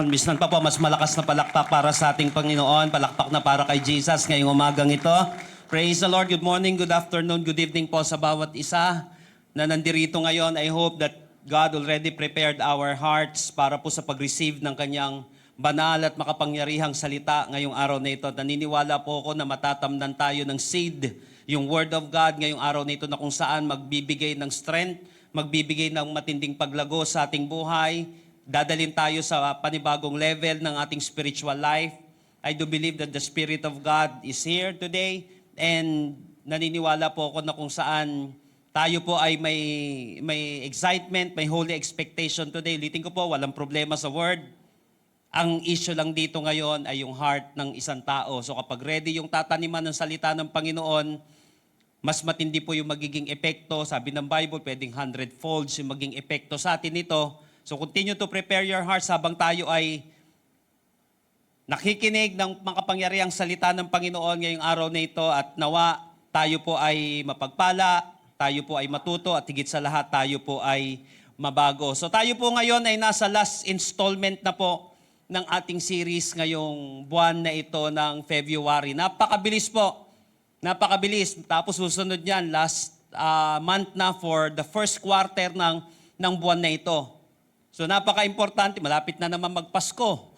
Minsan pa po, mas malakas na palakpak para sa ating Panginoon, palakpak na para kay Jesus ngayong umagang ito. Praise the Lord. Good morning, good afternoon, good evening po sa bawat isa na nandirito ngayon. I hope that God already prepared our hearts para po sa pag-receive ng kanyang banal at makapangyarihang salita ngayong araw na ito. Naniniwala po ako na matatamnan tayo ng seed, yung Word of God ngayong araw na ito na kung saan magbibigay ng strength, magbibigay ng matinding paglago sa ating buhay, dadalhin tayo sa panibagong level ng ating spiritual life. I do believe that the Spirit of God is here today and naniniwala po ako na kung saan tayo po ay may excitement, may holy expectation today. Ulitin ko po, walang problema sa word. Ang issue lang dito ngayon ay yung heart ng isang tao. So kapag ready yung tataniman ng salita ng Panginoon, mas matindi po yung magiging epekto. Sabi ng Bible, pwedeng 100-folds yung maging epekto sa atin ito. So continue to prepare your hearts habang tayo ay nakikinig ng makapangyarihang salita ng Panginoon ngayong araw na ito at nawa tayo po ay mapagpala, tayo po ay matuto at higit sa lahat tayo po ay mabago. So tayo po ngayon ay nasa last installment na po ng ating series ngayong buwan na ito ng February. Napakabilis po. Napakabilis. Tapos susunod niyan, last month na for the first quarter ng buwan na ito. So napaka-importante, malapit na naman magpasko.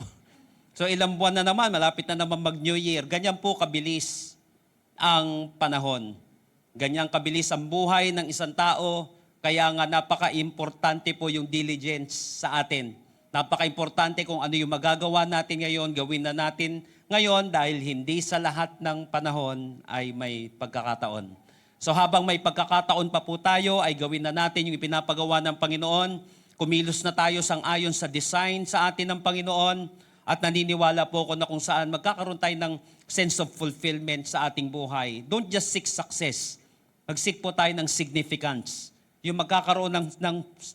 So ilang buwan na naman, malapit na naman mag-New Year. Ganyan po kabilis ang panahon. Ganyan kabilis ang buhay ng isang tao. Kaya nga napaka-importante po yung diligence sa atin. Napaka-importante kung ano yung magagawa natin ngayon, gawin na natin ngayon dahil hindi sa lahat ng panahon ay may pagkakataon. So habang may pagkakataon pa po tayo, ay gawin na natin yung ipinapagawa ng Panginoon. Kumilos na tayo sang-ayon sa design sa atin ng Panginoon at naniniwala po ako na kung saan magkakaroon tayo ng sense of fulfillment sa ating buhay. Don't just seek success. Mag-seek po tayo ng significance. Yung magkakaroon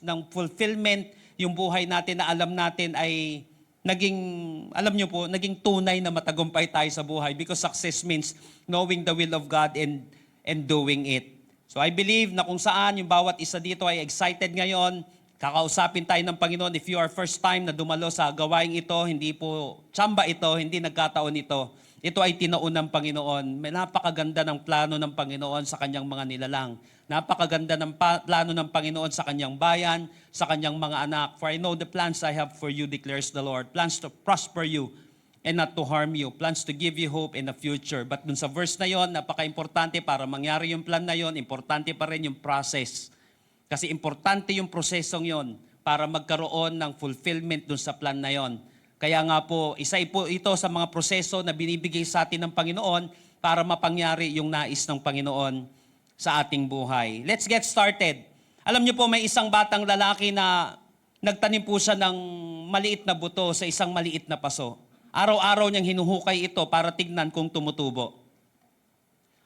ng fulfillment, yung buhay natin na alam natin ay naging tunay na matagumpay tayo sa buhay because success means knowing the will of God and doing it. So I believe na kung saan yung bawat isa dito ay excited ngayon. Kakausapin tayo ng Panginoon. If you are first time na dumalo sa gawaing ito, hindi po tsamba ito, hindi nagkataon ito. Ito ay tinaon ng Panginoon. May napakaganda ng plano ng Panginoon sa kanyang mga nilalang. Napakaganda ng plano ng Panginoon sa kanyang bayan, sa kanyang mga anak. For I know the plans I have for you, declares the Lord. Plans to prosper you and not to harm you. Plans to give you hope in the future. But dun sa verse na yon, napaka-importante para mangyari yung plan na yon, importante pa rin yung process. Kasi importante yung prosesong yon para magkaroon ng fulfillment dun sa plan na yon. Kaya nga po, isa po ito sa mga proseso na binibigay sa atin ng Panginoon para mapangyari yung nais ng Panginoon sa ating buhay. Let's get started. Alam niyo po, may isang batang lalaki na nagtanim po siya ng maliit na buto sa isang maliit na paso. Araw-araw niyang hinuhukay ito para tignan kung tumutubo.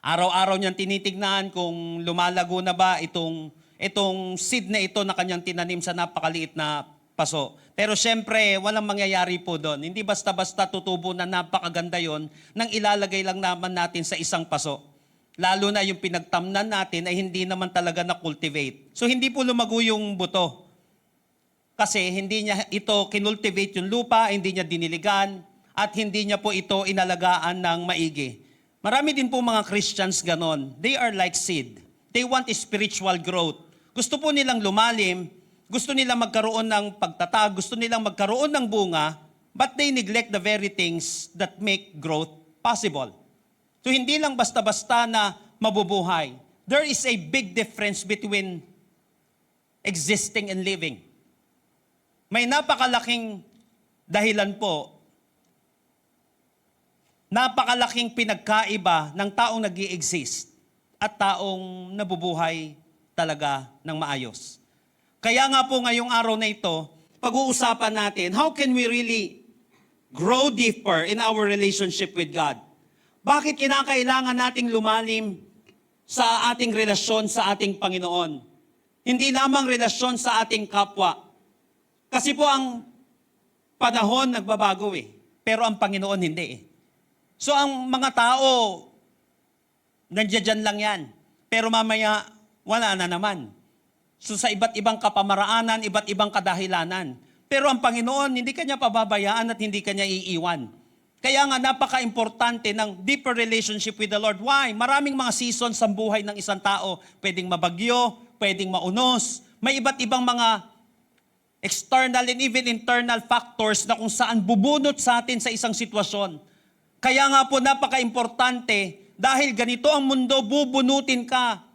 Araw-araw niyang tinitignan kung lumalago na ba itong seed na ito na kanyang tinanim sa napakaliit na paso. Pero syempre, walang mangyayari po doon. Hindi basta-basta tutubo na napakaganda yon nang ilalagay lang naman natin sa isang paso. Lalo na yung pinagtamnan natin ay hindi naman talaga na-cultivate. So hindi po lumago yung buto. Kasi hindi niya ito kinultivate yung lupa, hindi niya diniligan, at hindi niya po ito inalagaan ng maigi. Marami din po mga Christians ganon. They are like seed. They want spiritual growth. Gusto po nilang lumalim, gusto nilang magkaroon ng pagtatag, gusto nilang magkaroon ng bunga, but they neglect the very things that make growth possible. So hindi lang basta-basta na mabubuhay. There is a big difference between existing and living. May napakalaking dahilan po, napakalaking pinagkaiba ng taong nag-i-exist at taong nabubuhay talaga ng maayos. Kaya nga po ngayong araw na ito, pag-uusapan natin, how can we really grow deeper in our relationship with God? Bakit kinakailangan nating lumalim sa ating relasyon sa ating Panginoon? Hindi lamang relasyon sa ating kapwa. Kasi po ang panahon nagbabago pero ang Panginoon hindi So ang mga tao, nandiyan lang yan. Pero mamaya, wala na naman. So sa iba't ibang kapamaraanan, iba't ibang kadahilanan. Pero ang Panginoon, hindi kanya pababayaan at hindi kanya iiwan. Kaya nga napaka-importante ng deeper relationship with the Lord. Why? Maraming mga seasons sa buhay ng isang tao. Pwedeng mabagyo, pwedeng maunos. May iba't ibang mga external and even internal factors na kung saan bubunot sa atin sa isang sitwasyon. Kaya nga po napaka-importante dahil ganito ang mundo, bubunutin ka.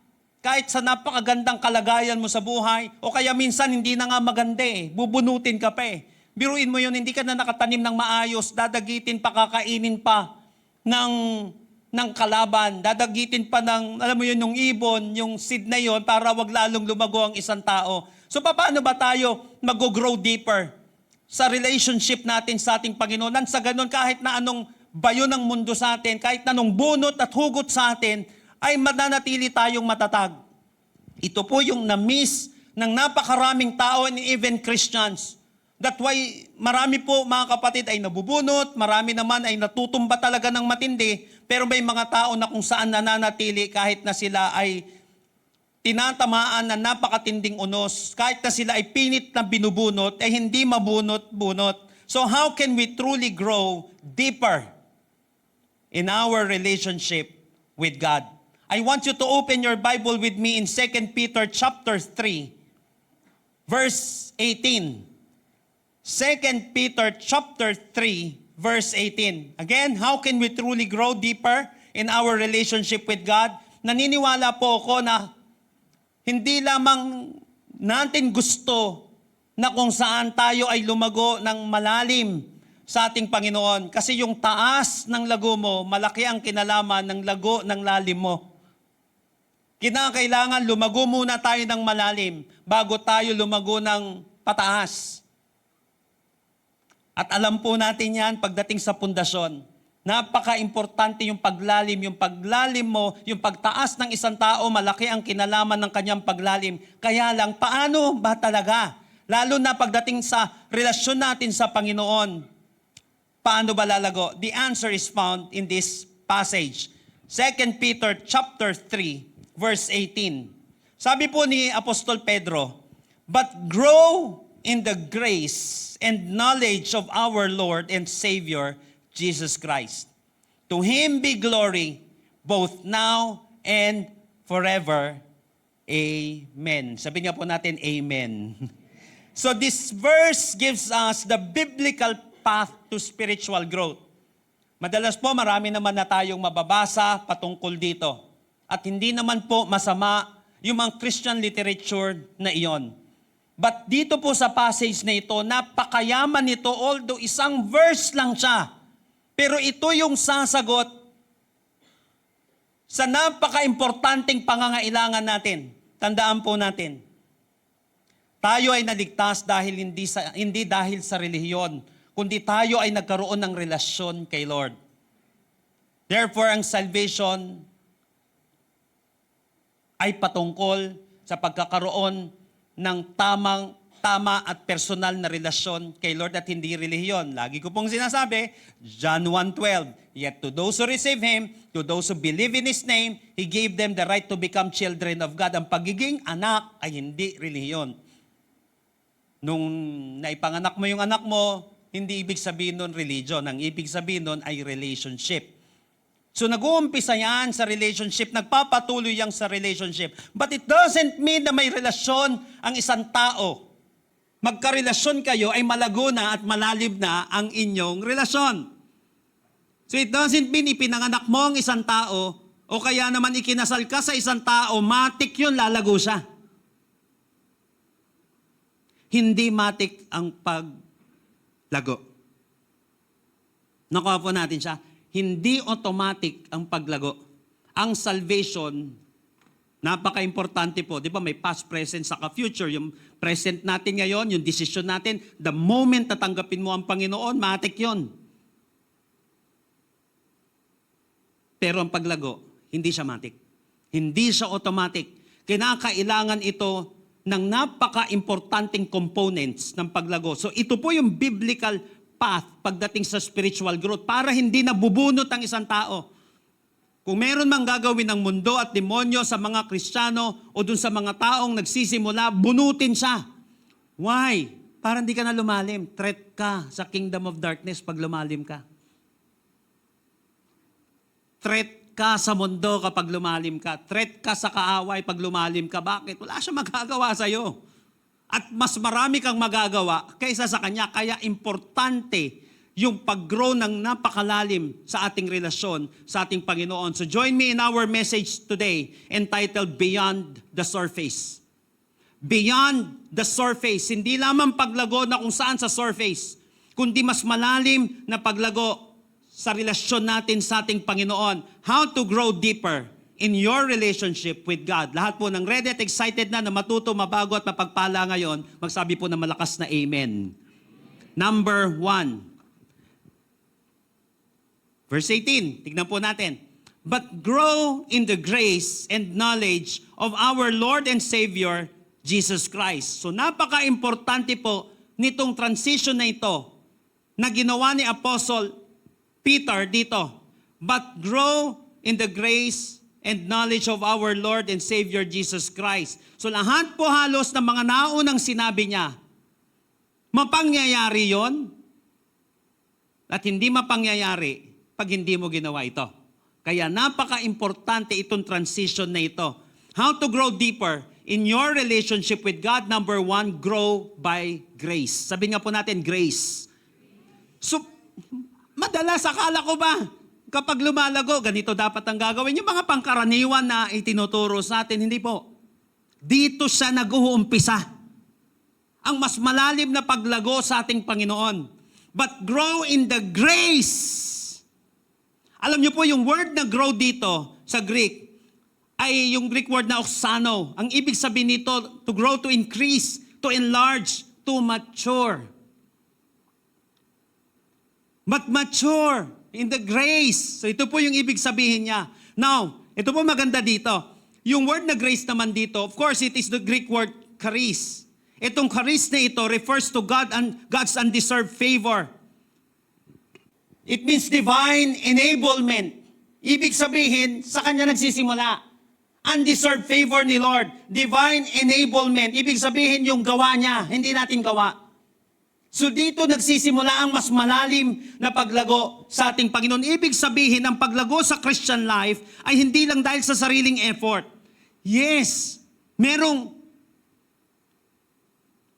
Kahit sa napakagandang kalagayan mo sa buhay, o kaya minsan hindi na nga maganda bubunutin ka pa Biruin mo yun, hindi ka na nakatanim ng maayos, dadagitin pa, kakainin pa ng kalaban, dadagitin pa ng, alam mo yun, yung ibon, yung seed na yun, para wag lalong lumago ang isang tao. So paano ba tayo mag-grow deeper sa relationship natin sa ating Panginoon? Nang sa ganun, kahit na anong bayo ng mundo sa atin, kahit na anong bunot at hugot sa atin, ay mananatili tayong matatag. Ito po yung na-miss ng napakaraming tao and even Christians. That's why marami po mga kapatid ay nabubunot, marami naman ay natutumba talaga ng matindi, pero may mga tao na kung saan nananatili kahit na sila ay tinatamaan ng napakatinding unos, kahit na sila ay pinit na binubunot, ay hindi mabunot-bunot. So how can we truly grow deeper in our relationship with God? I want you to open your Bible with me in 2 Peter chapter 3, verse 18. 2 Peter chapter 3, verse 18. Again, how can we truly grow deeper in our relationship with God? Naniniwala po ako na hindi lamang natin gusto na kung saan tayo ay lumago ng malalim sa ating Panginoon. Kasi yung taas ng lago mo, malaki ang kinalaman ng lago ng lalim mo. Kinakailangan lumago muna tayo ng malalim bago tayo lumago ng pataas. At alam po natin yan pagdating sa pundasyon. Napaka-importante yung paglalim mo, yung pagtaas ng isang tao, malaki ang kinalaman ng kanyang paglalim. Kaya lang, paano ba talaga? Lalo na pagdating sa relasyon natin sa Panginoon, paano ba lalago? The answer is found in this passage. 2 Peter chapter 3, verse 18. Sabi po ni Apostol Pedro, "But grow in the grace and knowledge of our Lord and Savior, Jesus Christ. To Him be glory, both now and forever. Amen." Sabi nga po natin, Amen. So this verse gives us the biblical path to spiritual growth. Madalas po, marami naman na tayong mababasa patungkol dito. At hindi naman po masama yung mga Christian literature na iyon. But dito po sa passage na ito, napakayaman nito, although isang verse lang siya. Pero ito yung sasagot sa napaka-importanting pangangailangan natin. Tandaan po natin, tayo ay naligtas dahil hindi dahil sa relihiyon, kundi tayo ay nagkaroon ng relasyon kay Lord. Therefore, ang salvation ay patungkol sa pagkakaroon ng tama at personal na relasyon kay Lord at hindi relihiyon. Lagi ko pong sinasabi, John 1:12, "Yet to those who receive Him, to those who believe in His name, He gave them the right to become children of God." Ang pagiging anak ay hindi relihiyon. Nung naipanganak mo yung anak mo, hindi ibig sabihin nun religion. Ang ibig sabihin nun ay relationship. So nag-uumpisa yan sa relationship, nagpapatuloy yan sa relationship. But it doesn't mean na may relasyon ang isang tao. Magkarelasyon kayo ay malago na at malalim na ang inyong relasyon. So it doesn't mean ipinanganak mo ang isang tao o kaya naman ikinasal ka sa isang tao, matik yun, lalago siya. Hindi matik ang paglago. Nakuha po natin siya. Hindi automatic ang paglago. Ang salvation, napaka-importante po. Di ba may past, present, saka future. Yung present natin ngayon, yung decision natin, the moment tatanggapin mo ang Panginoon, matik yun. Pero ang paglago, hindi siya matik. Hindi siya automatic. Kinakailangan ito ng napaka-importanting components ng paglago. So ito po yung biblical path pagdating sa spiritual growth para hindi nabubunot ang isang tao. Kung meron mang gagawin ng mundo at demonyo sa mga Kristiyano o dun sa mga taong nagsisimula, bunutin siya. Why? Para hindi ka na lumalim. Threat ka sa kingdom of darkness pag lumalim ka. Threat ka sa mundo kapag lumalim ka. Threat ka sa kaaway pag lumalim ka. Bakit? Wala siyang magagawa sa'yo. At mas marami kang magagawa kaysa sa kanya. Kaya importante yung pag-grow ng napakalalim sa ating relasyon sa ating Panginoon. So join me in our message today entitled Beyond the Surface. Beyond the surface. Hindi lamang paglago na kung saan sa surface, kundi mas malalim na paglago sa relasyon natin sa ating Panginoon. How to grow deeper in your relationship with God. Lahat po ng ready at excited na matuto, mabago at mapagpala ngayon, magsabi po ng malakas na Amen. Number 1. Verse 18, tignan po natin. But grow in the grace and knowledge of our Lord and Savior, Jesus Christ. So napaka-importante po nitong transition na ito na ginawa ni Apostle Peter dito. But grow in the grace and knowledge of our Lord and Savior Jesus Christ. So lahat po halos ng mga naunang sinabi niya, mapangyayari yon at hindi mapangyayari pag hindi mo ginawa ito. Kaya napaka-importante itong transition na ito. How to grow deeper in your relationship with God. Number 1, grow by grace. Sabi nga po natin, grace. So, madalas akala ko ba, kapag lumalago, ganito dapat ang gagawin. Yung mga pangkaraniwan na itinuturo sa atin, hindi po. Dito siya nag-uumpisa. Ang mas malalim na paglago sa ating Panginoon. But grow in the grace. Alam niyo po, yung word na grow dito sa Greek, ay yung Greek word na oxano. Ang ibig sabihin nito, to grow, to increase, to enlarge, to mature. But mature in the grace. So ito po yung ibig sabihin niya. Now, ito po maganda dito. Yung word na grace naman dito, of course, it is the Greek word charis. Itong charis na ito refers to God and God's undeserved favor. It means divine enablement. Ibig sabihin, sa Kanya nagsisimula. Undeserved favor ni Lord. Divine enablement. Ibig sabihin, yung gawa niya, hindi natin gawa. So dito nagsisimula ang mas malalim na paglago sa ating Panginoon. Ibig sabihin, ang paglago sa Christian life ay hindi lang dahil sa sariling effort. Yes, merong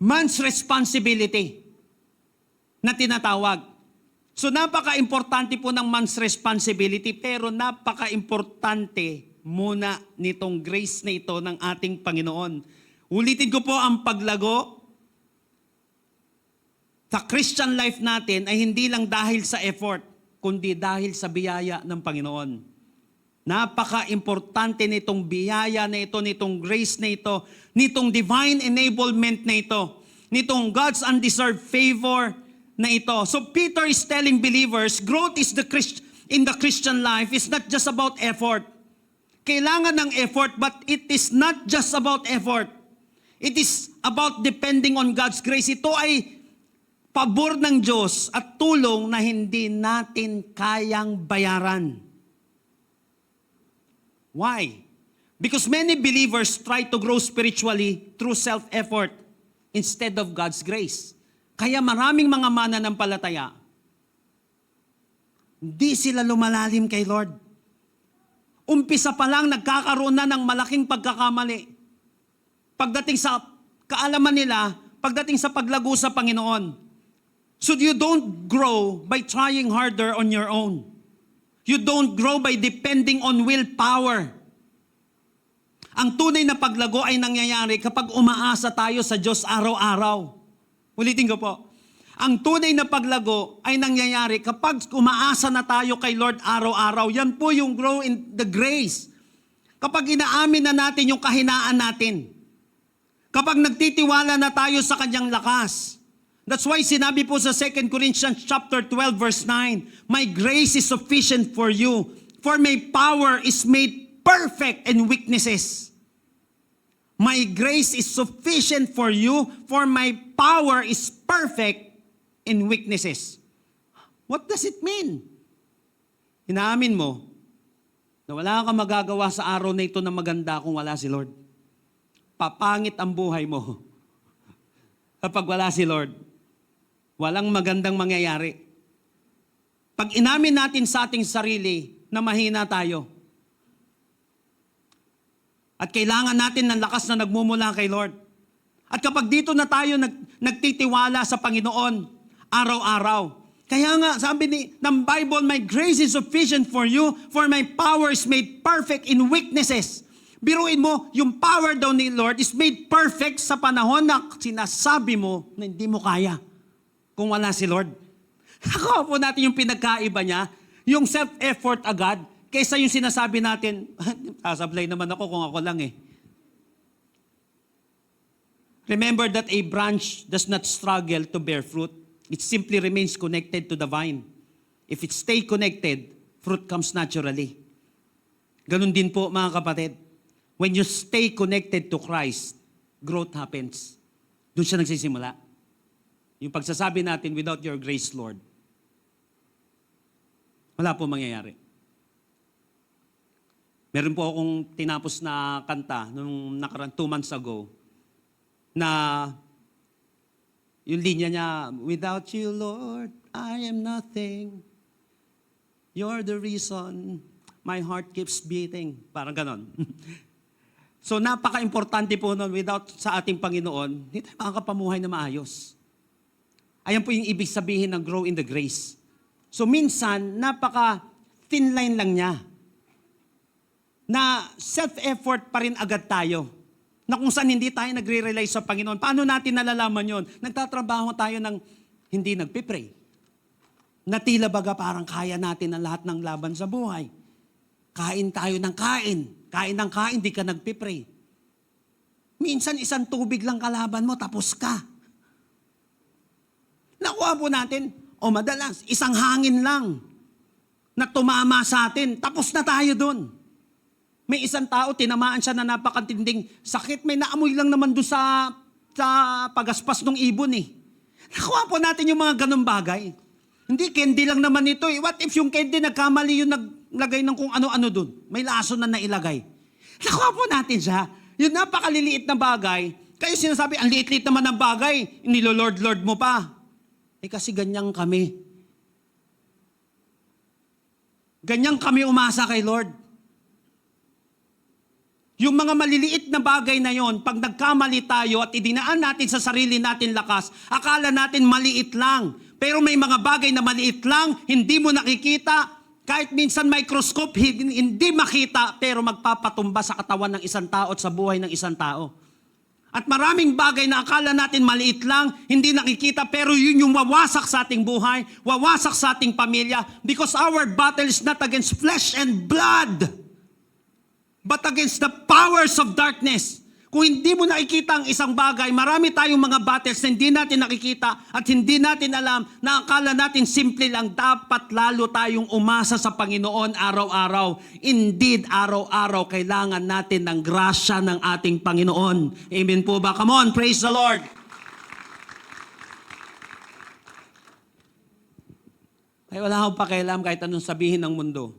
man's responsibility na tinatawag. So napaka-importante po ng man's responsibility, pero napaka-importante muna nitong grace na ito ng ating Panginoon. Ulitin ko po, ang paglago sa Christian life natin ay hindi lang dahil sa effort, kundi dahil sa biyaya ng Panginoon. Napaka-importante nitong biyaya na ito, nitong grace na ito, nitong divine enablement na ito, nitong God's undeserved favor na ito. So Peter is telling believers, growth is in the Christian life is not just about effort. Kailangan ng effort, but it is not just about effort. It is about depending on God's grace. Ito ay pabor ng Diyos at tulong na hindi natin kayang bayaran. Why? Because many believers try to grow spiritually through self-effort instead of God's grace. Kaya maraming mga mananampalataya, hindi sila lumalalim kay Lord. Umpisa pa lang, nagkakaroon na ng malaking pagkakamali. Pagdating sa kaalaman nila, pagdating sa paglago sa Panginoon. So you don't grow by trying harder on your own. You don't grow by depending on willpower. Ang tunay na paglago ay nangyayari kapag umaasa tayo sa Diyos araw-araw. Ulitin ko po. Ang tunay na paglago ay nangyayari kapag umaasa na tayo kay Lord araw-araw. Yan po yung grow in the grace. Kapag inaamin na natin yung kahinaan natin. Kapag nagtitiwala na tayo sa kanyang lakas. That's why sinabi po sa 2 Corinthians chapter 12 verse 9, my grace is sufficient for you, for my power is made perfect in weaknesses. My grace is sufficient for you, for my power is perfect in weaknesses. What does it mean? Inaamin mo na wala kang magagawa sa araw na ito na maganda kung wala si Lord. Papangit ang buhay mo. Kapag wala si Lord, walang magandang mangyayari. Pag inamin natin sa ating sarili na mahina tayo, at kailangan natin ng lakas na nagmumula kay Lord. At kapag dito na tayo nagtitiwala sa Panginoon, araw-araw. Kaya nga, sabi ng Bible, my grace is sufficient for you, for my power is made perfect in weaknesses. Biruin mo, yung power daw ni Lord is made perfect sa panahon na sinasabi mo na hindi mo kaya kung wala si Lord. Nakuha po natin yung pinagkaiba niya, yung self-effort agad, kaysa yung sinasabi natin, sasablay naman ako kung ako lang eh. Remember that a branch does not struggle to bear fruit. It simply remains connected to the vine. If it stay connected, fruit comes naturally. Ganun din po mga kapatid. When you stay connected to Christ, growth happens. Doon siya nagsisimula. Yung pagsasabi natin, without your grace, Lord, wala po mangyayari. Meron po akong tinapos na kanta nung nakaraan 2 months ago na yung linya niya, without you, Lord, I am nothing. You're the reason my heart keeps beating. Parang ganon. So napaka-importante po nun, without sa ating Panginoon, hindi tayo makakapamuhay na maayos. Ayan po yung ibig sabihin ng grow in the grace. So minsan, napaka-thin line lang niya. Na self-effort pa rin agad tayo. Na kung saan hindi tayo nagre-rely sa Panginoon. Paano natin nalalaman yon? Nagtatrabaho tayo ng hindi nagpipray. Na tila baga parang kaya natin ang lahat ng laban sa buhay. Kain tayo ng kain. Kain ng kain, di ka nagpipray. Minsan isang tubig lang kalaban mo, tapos ka. Nakuha po natin, o madalas, isang hangin lang na tumama sa atin, tapos na tayo doon. May isang tao, tinamaan siya na napakatinding sakit. May naamoy lang naman doon sa pagaspas ng ibon eh. Nakuha po natin yung mga ganun bagay. Hindi, candy lang naman ito eh. What if yung candy nagkamali yung naglagay ng kung ano-ano doon? May laso na nailagay. Nakuha po natin siya. Yung napakaliliit na bagay, kayo sinasabi, ang liit-liit naman ng bagay, nilo-Lord-Lord mo pa. Eh kasi ganyan kami. Ganyan kami umasa kay Lord. Yung mga maliliit na bagay na yon, pag nagkamali tayo at idinaan natin sa sarili natin lakas, akala natin maliit lang. Pero may mga bagay na maliit lang, hindi mo nakikita, kahit minsan microscope, hindi makita, pero magpapatumba sa katawan ng isang tao at sa buhay ng isang tao. At maraming bagay na akala natin maliit lang, hindi nakikita, pero yun yung wawasak sa ating buhay, wawasak sa ating pamilya, because our battle is not against flesh and blood, but against the powers of darkness. Kung hindi mo nakikita ang isang bagay, marami tayong mga battles na hindi natin nakikita at hindi natin alam na akala natin simple lang. Dapat lalo tayong umasa sa Panginoon araw-araw. Indeed, araw-araw kailangan natin ng grasya ng ating Panginoon. Amen po ba? Come on, praise the Lord. Ay wala akong pakialam kahit anong sabihin ng mundo.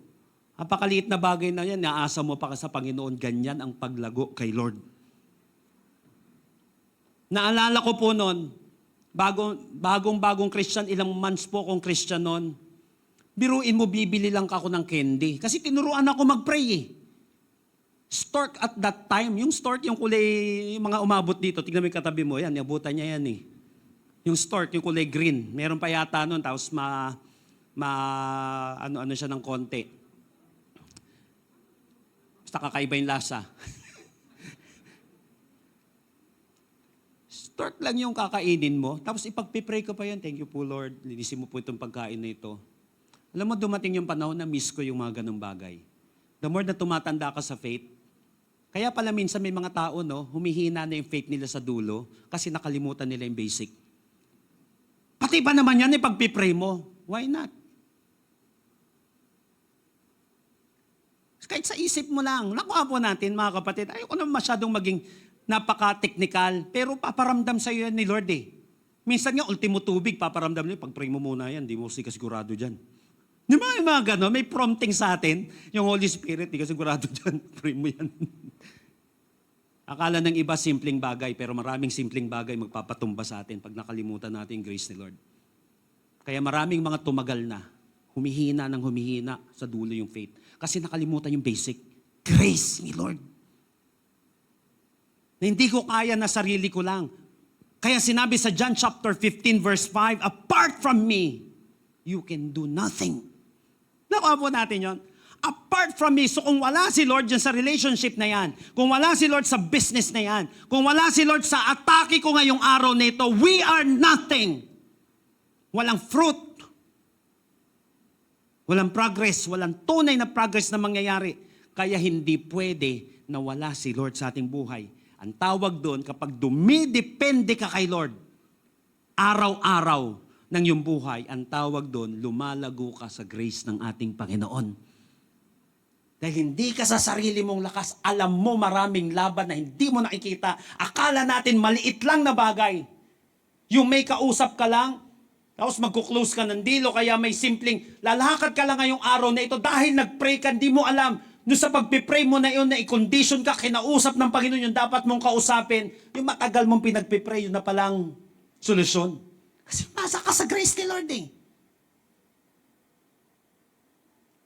Napakaliit na bagay na yan, naasa mo pa ka sa Panginoon, ganyan ang paglago kay Lord. Naalala ko po noon, bagong Christian, ilang months po akong Christian noon. Biruin mo, bibili lang ako ng candy. Kasi tinuruan ako mag-pray eh. Stork at that time, yung stork, yung kulay, yung mga umabot dito, tignan mo yung katabi mo, yan, abutan niya yan eh. Yung stork, yung kulay green, meron pa yata noon, tapos ano siya ng konti. Basta kakaiba yung lasa. Stork lang yung kakainin mo, tapos ipagpipray ko pa yan, thank you po Lord, linisin mo po itong pagkain na ito. Alam mo, dumating yung panahon na miss ko yung mga ganong bagay. The more na tumatanda ka sa faith, kaya pala minsan may mga tao, no, humihina na yung faith nila sa dulo kasi nakalimutan nila yung basic. Pati pa naman yan, ipagpipray mo. Why not? Kahit sa isip mo lang, nakuha po natin mga kapatid, ayoko naman masyadong maging napaka-technical, pero paparamdam sa iyo ni Lord eh. Minsan nga, ultimo tubig, paparamdam niyo, pag-pray mo muna yan, di mo sigurado dyan. Di ba yung mga gano'n, may prompting sa atin, yung Holy Spirit, di ka sigurado dyan, pray mo yan. Akala ng iba simpleng bagay, pero maraming simpleng bagay magpapatumba sa atin pag nakalimutan natin yung grace ni Lord. Kaya maraming mga tumagal na, humihina ng humihina sa dulo yung faith. Kasi nakalimutan yung basic, grace ni Lord. Na hindi ko kaya na sarili ko lang. Kaya sinabi sa John chapter 15 verse 5, apart from me, you can do nothing. Nakuha po natin yon. Apart from me, so kung wala si Lord dyan sa relationship na yan, kung wala si Lord sa business na yan, kung wala si Lord sa atake ko ngayong araw na ito, we are nothing. Walang fruit. Walang progress. Walang tunay na progress na mangyayari. Kaya hindi pwede na wala si Lord sa ating buhay. Ang tawag doon, kapag dumidepende ka kay Lord, araw-araw ng iyong buhay, ang tawag doon, lumalago ka sa grace ng ating Panginoon. Dahil hindi ka sa sarili mong lakas, alam mo maraming laban na hindi mo nakikita. Akala natin maliit lang na bagay. Yung may kausap ka lang, tapos magkuklose ka ng dilo, kaya may simpleng, lalakad ka lang ngayong araw na ito dahil nagpray ka, hindi mo alam. Doon sa pagpipray mo na yun, na i-condition ka, kinausap ng Panginoon yung dapat mong kausapin, yung matagal mong pinagpipray, yun na palang solusyon. Kasi masa ka sa grace ni Lord eh.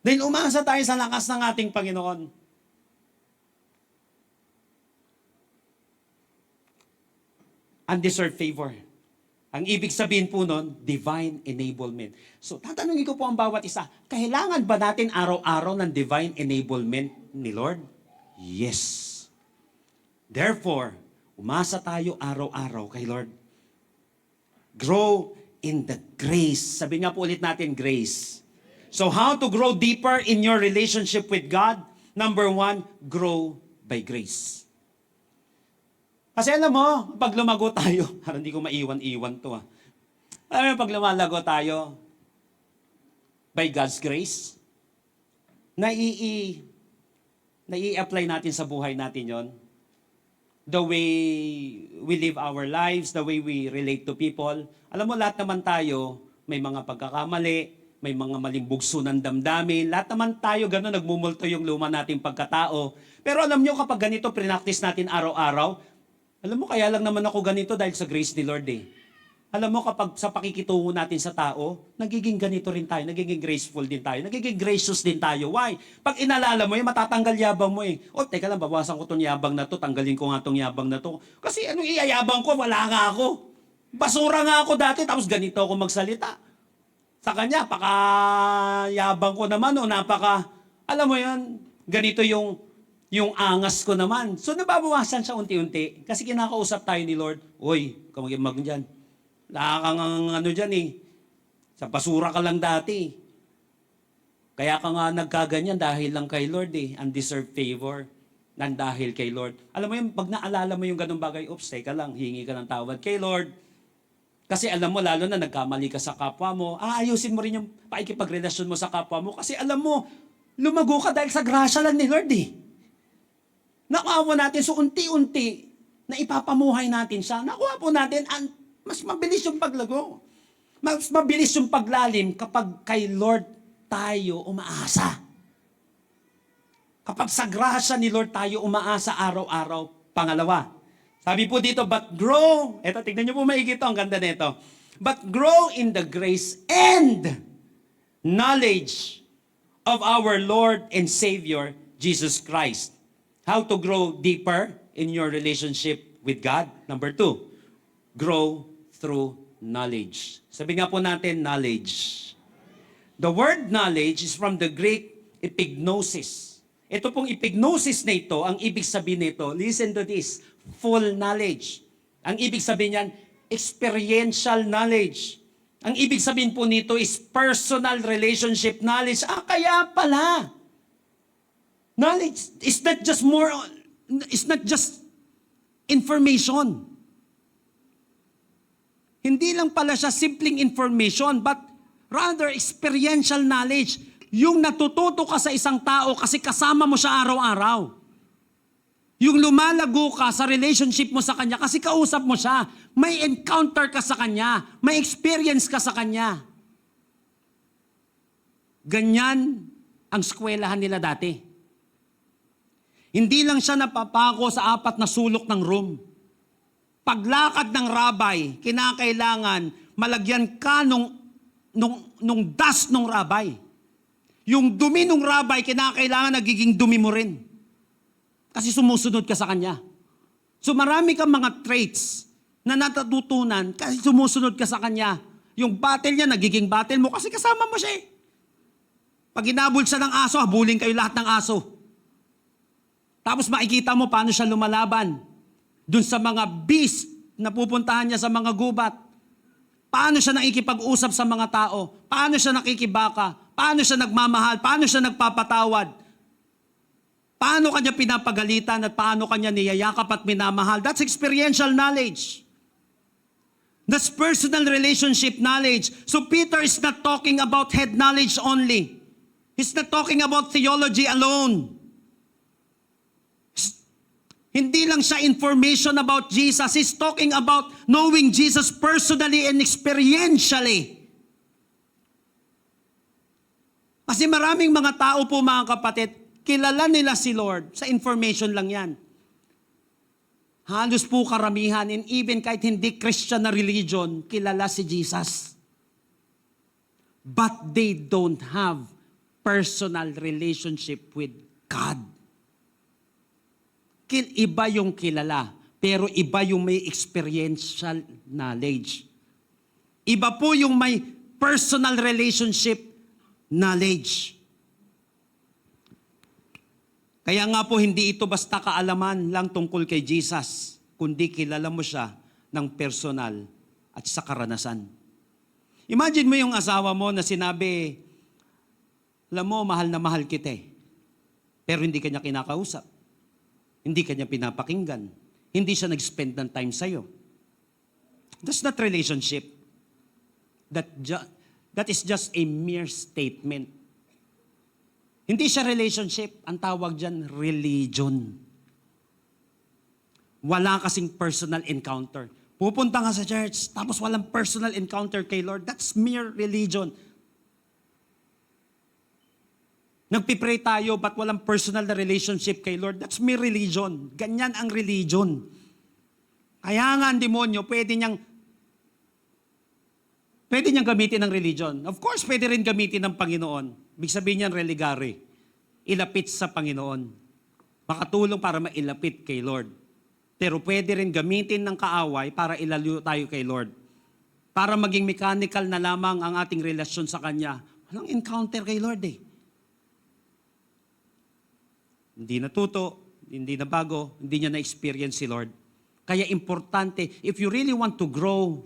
Dahil umasa tayo sa lakas ng ating Panginoon. Undeserved favor. Ang ibig sabihin po nun, divine enablement. So, tatanungin ko po ang bawat isa, kailangan ba natin araw-araw ng divine enablement ni Lord? Yes. Therefore, umasa tayo araw-araw kay Lord. Grow in the grace. Sabi nga po ulit natin, grace. So how to grow deeper in your relationship with God? Number 1, grow by grace. Kasi alam mo, pag lumago tayo, parang hindi ko maiwan-iwan to Alam mo, pag lumalago tayo, by God's grace, nai-apply natin sa buhay natin yon. The way we live our lives, the way we relate to people. Alam mo, lahat naman tayo, may mga pagkakamali, may mga maling bugso ng damdamin. Lahat naman tayo gano'n, nagmumulto yung luma nating pagkatao. Pero alam nyo, kapag ganito, practice natin araw-araw, alam mo, kaya lang naman ako ganito dahil sa grace ni Lord eh. Alam mo, kapag sa pakikitungo natin sa tao, nagiging ganito rin tayo, nagiging graceful din tayo, nagiging gracious din tayo. Why? Pag inalala mo, matatanggal yabang mo eh. O, teka lang, bawasan ko tong yabang na to, tanggalin ko nga tong yabang na to. Kasi anong iyayabang ko, wala nga ako. Basura nga ako dati, tapos ganito ako magsalita. Sa kanya, pakayabang ko naman o alam mo yan, ganito yung angas ko naman. So nababawasan siya unti-unti. Kasi kinakausap tayo ni Lord, Uy, kamag dyan. Nakakang dyan eh. Sa basura ka lang dati. Kaya ka nga nagkaganyan dahil lang kay Lord eh. Undeserved favor. Nandahil kay Lord. Alam mo yun, pag naalala mo yung ganung bagay, oops, teka lang, hingi ka ng tawad kay Lord. Kasi alam mo, lalo na nagkamali ka sa kapwa mo, ayusin mo rin yung pakikipagrelasyon mo sa kapwa mo. Kasi alam mo, lumago ka dahil sa grasya lang ni Lord eh. Nakuha po natin, so unti-unti, na ipapamuhay natin siya. Nakuha po natin, mas mabilis yung paglago. Mas mabilis yung paglalim kapag kay Lord tayo umaasa. Kapag sa grasya ni Lord tayo umaasa araw-araw. Pangalawa, sabi po dito, but grow, eto, tignan niyo po maigi ito, ang ganda nito. But grow in the grace and knowledge of our Lord and Savior, Jesus Christ. How to grow deeper in your relationship with God? Number 2, grow through knowledge. Sabi nga po natin, knowledge. The word knowledge is from the Greek epignosis. Ito pong epignosis na ito, ang ibig sabihin nito, listen to this, full knowledge. Ang ibig sabihin niyan, experiential knowledge. Ang ibig sabihin po nito is personal relationship knowledge. Kaya pala. Knowledge is not just information. Hindi lang pala siya simpleng information, but rather experiential knowledge. Yung natututo ka sa isang tao kasi kasama mo siya araw-araw. Yung lumalago ka sa relationship mo sa kanya kasi kausap mo siya. May encounter ka sa kanya. May experience ka sa kanya. Ganyan ang eskwelahan nila dati. Hindi lang siya napapako sa 4 na sulok ng room. Paglakad ng rabay, kinakailangan malagyan ka nung dust ng rabay. Yung dumi ng rabay, kinakailangan nagiging dumi mo rin. Kasi sumusunod ka sa kanya. So marami kang mga traits na natututunan kasi sumusunod ka sa kanya. Yung battle niya, nagiging battle mo kasi kasama mo siya eh. Pag hinabol siya ng aso, habulin kayo lahat ng aso. Tapos makikita mo paano siya lumalaban. Dun sa mga beast na pupuntahan niya sa mga gubat. Paano siya nakikipag-usap sa mga tao. Paano siya nakikibaka. Paano siya nagmamahal. Paano siya nagpapatawad. Paano kanya pinapagalitan at paano kanya niyayakap at minamahal. That's experiential knowledge. That's personal relationship knowledge. So Peter is not talking about head knowledge only. He's not talking about theology alone. Hindi lang siya information about Jesus. He's talking about knowing Jesus personally and experientially. Kasi maraming mga tao po mga kapatid, kilala nila si Lord. Sa information lang yan. Halos po karamihan, and even kahit hindi Christian na religion, kilala si Jesus. But they don't have personal relationship with God. Iba yung kilala, pero iba yung may experiential knowledge. Iba po yung may personal relationship knowledge. Kaya nga po, hindi ito basta kaalaman lang tungkol kay Jesus, kundi kilala mo siya ng personal at sa karanasan. Imagine mo yung asawa mo na sinabi, alam mo, mahal na mahal kita eh. Pero hindi kanya kinakausap. Hindi kanya pinapakinggan. Hindi siya nag-spend ng time sa'yo. That's not relationship. That is just a mere statement. Hindi siya relationship. Ang tawag dyan, religion. Wala kasing personal encounter. Pupunta ka sa church, tapos walang personal encounter kay Lord. That's mere religion. Nagpipray tayo, but walang personal na relationship kay Lord. That's mere religion. Ganyan ang religion. Kaya nga ang demonyo, pwede niyang gamitin ng religion. Of course, pwede rin gamitin ng Panginoon. Ibig sabihin niyan, religare. Ilapit sa Panginoon. Makatulong para mailapit kay Lord. Pero pwede rin gamitin ng kaaway para ilalayo tayo kay Lord. Para maging mechanical na lamang ang ating relasyon sa Kanya. Walang encounter kay Lord eh. Hindi natuto, hindi na bago, hindi niya na-experience si Lord. Kaya importante, if you really want to grow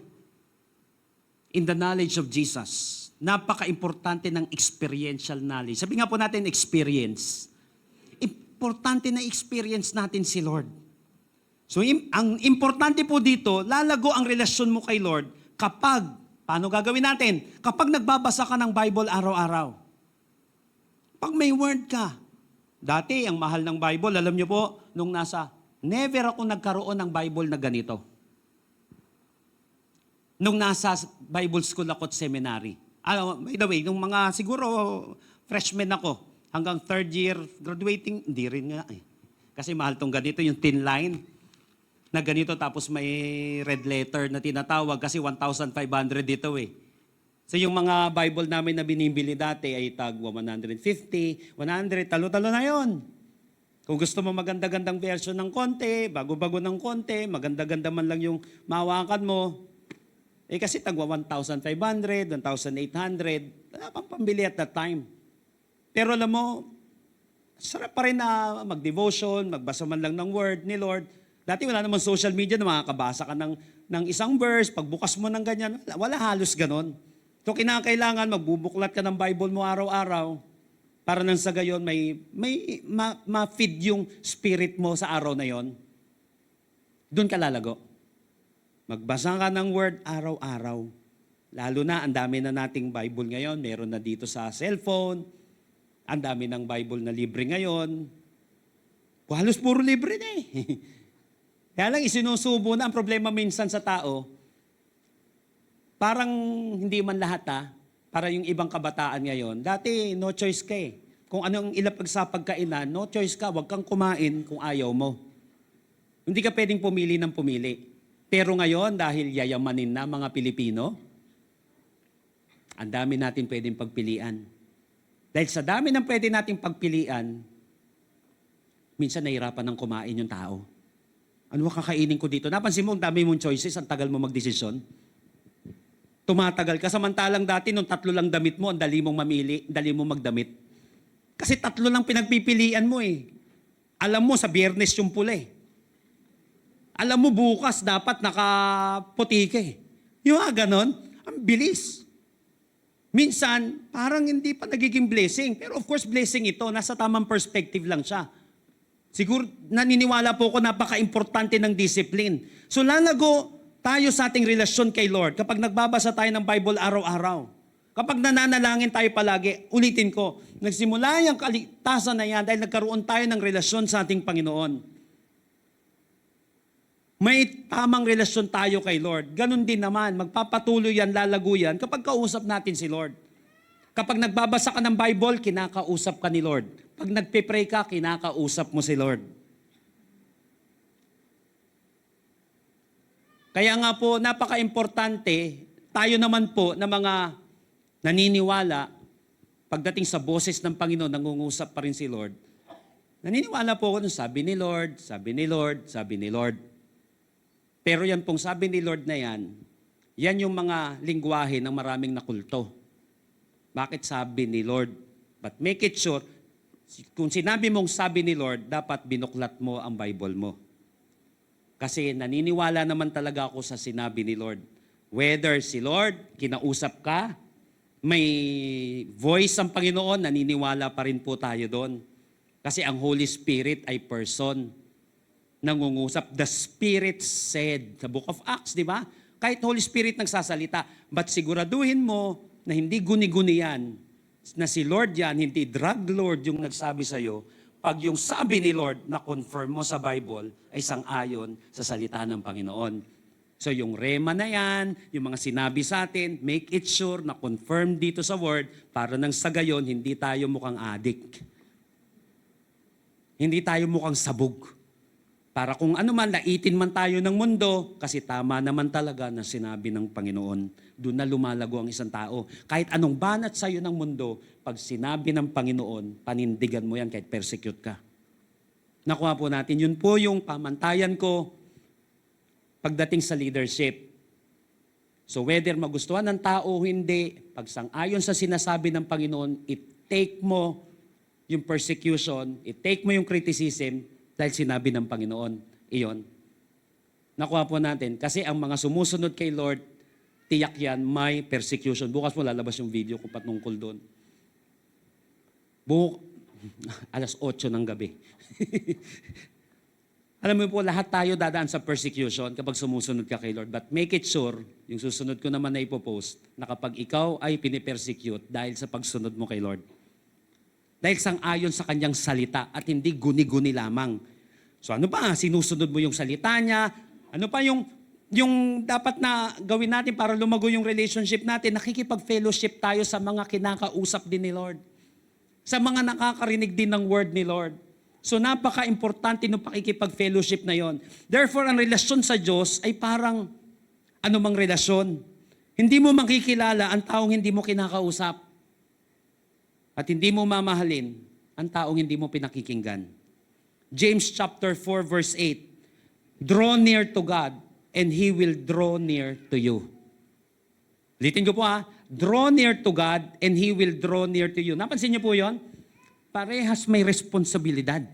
in the knowledge of Jesus, napaka-importante ng experiential knowledge. Sabi nga po natin, experience. Importante na experience natin si Lord. So, ang importante po dito, lalago ang relasyon mo kay Lord kapag, paano gagawin natin? Kapag nagbabasa ka ng Bible araw-araw. Pag may word ka. Dati, ang mahal ng Bible, alam niyo po, never ako nagkaroon ng Bible na ganito. Nung nasa Bible school ako at seminary. By the way, nung mga siguro freshman ako, hanggang 3rd year graduating, hindi rin nga eh. Kasi mahal tong ganito, yung thin line, na ganito tapos may red letter na tinatawag kasi 1,500 dito eh. So yung mga Bible namin na binibili dati ay tag 150, 100, talo-talo na yon. Kung gusto mo maganda-gandang version ng konti, bago-bago ng konti, maganda-ganda man lang yung mahawakan mo, eh kasi tagwa 1,500, 1,800, wala pang pambili at that time. Pero alam mo, sarap pa rin na mag-devotion, magbasa man lang ng word ni Lord. Dati wala namang social media na makakabasa ka ng isang verse, pagbukas mo ng ganyan, wala halos ganon. So kinakailangan magbubuklat ka ng Bible mo araw-araw para nang sa gayon ma-feed yung spirit mo sa araw na yon. Doon ka lalago. Magbasa ka ng word araw-araw. Lalo na, ang dami na nating Bible ngayon. Meron na dito sa cellphone. Ang dami ng Bible na libre ngayon. Halos puro libre na eh. Kaya lang isinusubo na ang problema minsan sa tao. Parang hindi man lahat para yung ibang kabataan ngayon. Dati no choice ka eh. kung anong ilapag sa pagkainan, no choice ka, wag kang kumain kung ayaw mo. Hindi ka pwedeng pumili ng pumili. Pero ngayon, dahil yayamanin na mga Pilipino, ang dami natin pwedeng pagpilian. Dahil sa dami ng pwede nating pagpilian, minsan nahihirapan ng kumain yung tao. Ano kakainin ko dito? Napansin mo, ang dami mong choices, ang tagal mo magdesisyon. Tumatagal ka, samantalang dati nung 3 lang damit mo, ang dali mong mamili, dali mong magdamit. Kasi 3 lang pinagpipilian mo eh. Alam mo, sa Biyernes yung pula eh. Alam mo, bukas dapat nakaputi ka eh. Yung ganon, ang bilis. Minsan, parang hindi pa nagiging blessing. Pero of course, blessing ito. Nasa tamang perspective lang siya. Siguro, naniniwala po ako napaka-importante ng discipline. So lalago tayo sa ating relasyon kay Lord kapag nagbabasa tayo ng Bible araw-araw. Kapag nananalangin tayo palagi, ulitin ko, nagsimula yung kaligtasan na yan dahil nagkaroon tayo ng relasyon sa ating Panginoon. May tamang relasyon tayo kay Lord. Ganon din naman, magpapatuloy yan, lalago yan kapag kausap natin si Lord. Kapag nagbabasa ka ng Bible, kinakausap ka ni Lord. Pag nagpe-pray ka, kinakausap mo si Lord. Kaya nga po, napaka-importante, tayo naman po na mga naniniwala, pagdating sa boses ng Panginoon, nangungusap pa rin si Lord. Naniniwala po ako nung sabi ni Lord, sabi ni Lord, sabi ni Lord. Pero yan pong sabi ni Lord na yan yung mga lingwahe ng maraming nakulto. Bakit sabi ni Lord? But make it sure, kung sinabi mong sabi ni Lord, dapat binuklat mo ang Bible mo. Kasi naniniwala naman talaga ako sa sinabi ni Lord. Whether si Lord, kinausap ka, may voice ang Panginoon, naniniwala pa rin po tayo doon. Kasi ang Holy Spirit ay person. Nangungusap. The Spirit said, sa Book of Acts, di ba? Kahit Holy Spirit nagsasalita, but siguraduhin mo na hindi guni-guni yan, na si Lord yan, hindi drug Lord yung nagsabi sa'yo, pag yung sabi ni Lord na confirm mo sa Bible ay sang-ayon sa salita ng Panginoon. So yung rema na yan, yung mga sinabi sa atin, make it sure na confirm dito sa Word para nang sa gayon, hindi tayo mukhang addict. Hindi tayo mukhang sabog. Para kung ano man, laitin man tayo ng mundo, kasi tama naman talaga na sinabi ng Panginoon. Doon na lumalago ang isang tao. Kahit anong banat sa'yo ng mundo, pag sinabi ng Panginoon, panindigan mo yan kahit persecute ka. Nakuha po natin, yun po yung pamantayan ko pagdating sa leadership. So whether magustuhan ng tao o hindi, pag sang-ayon sa sinasabi ng Panginoon, i-take mo yung persecution, i-take mo yung criticism, dahil sinabi ng Panginoon, iyon. Nakuha po natin. Kasi ang mga sumusunod kay Lord, tiyak yan, may persecution. Bukas mo lalabas yung video ko patungkol doon. Alas 8 ng gabi. Alam mo po, lahat tayo dadaan sa persecution kapag sumusunod ka kay Lord. But make it sure, yung susunod ko naman na ipopost, na kapag ikaw ay pinipersecute dahil sa pagsunod mo kay Lord, dahil sang-ayon sa kanyang salita at hindi guni-guni lamang. So ano pa? Sinusunod mo yung salita niya. Ano pa yung dapat na gawin natin para lumago yung relationship natin? Nakikipag-fellowship tayo sa mga kinakausap din ni Lord. Sa mga nakakarinig din ng word ni Lord. So napaka-importante ng pakikipag-fellowship na yon. Therefore, ang relasyon sa Diyos ay parang anumang relasyon. Hindi mo makikilala ang taong hindi mo kinakausap. At hindi mo mamahalin ang taong hindi mo pinakikinggan. James chapter 4 verse 8, draw near to God and He will draw near to you. Ulitin ko po draw near to God and He will draw near to you. Napansin niyo po yon? Parehas may responsibilidad.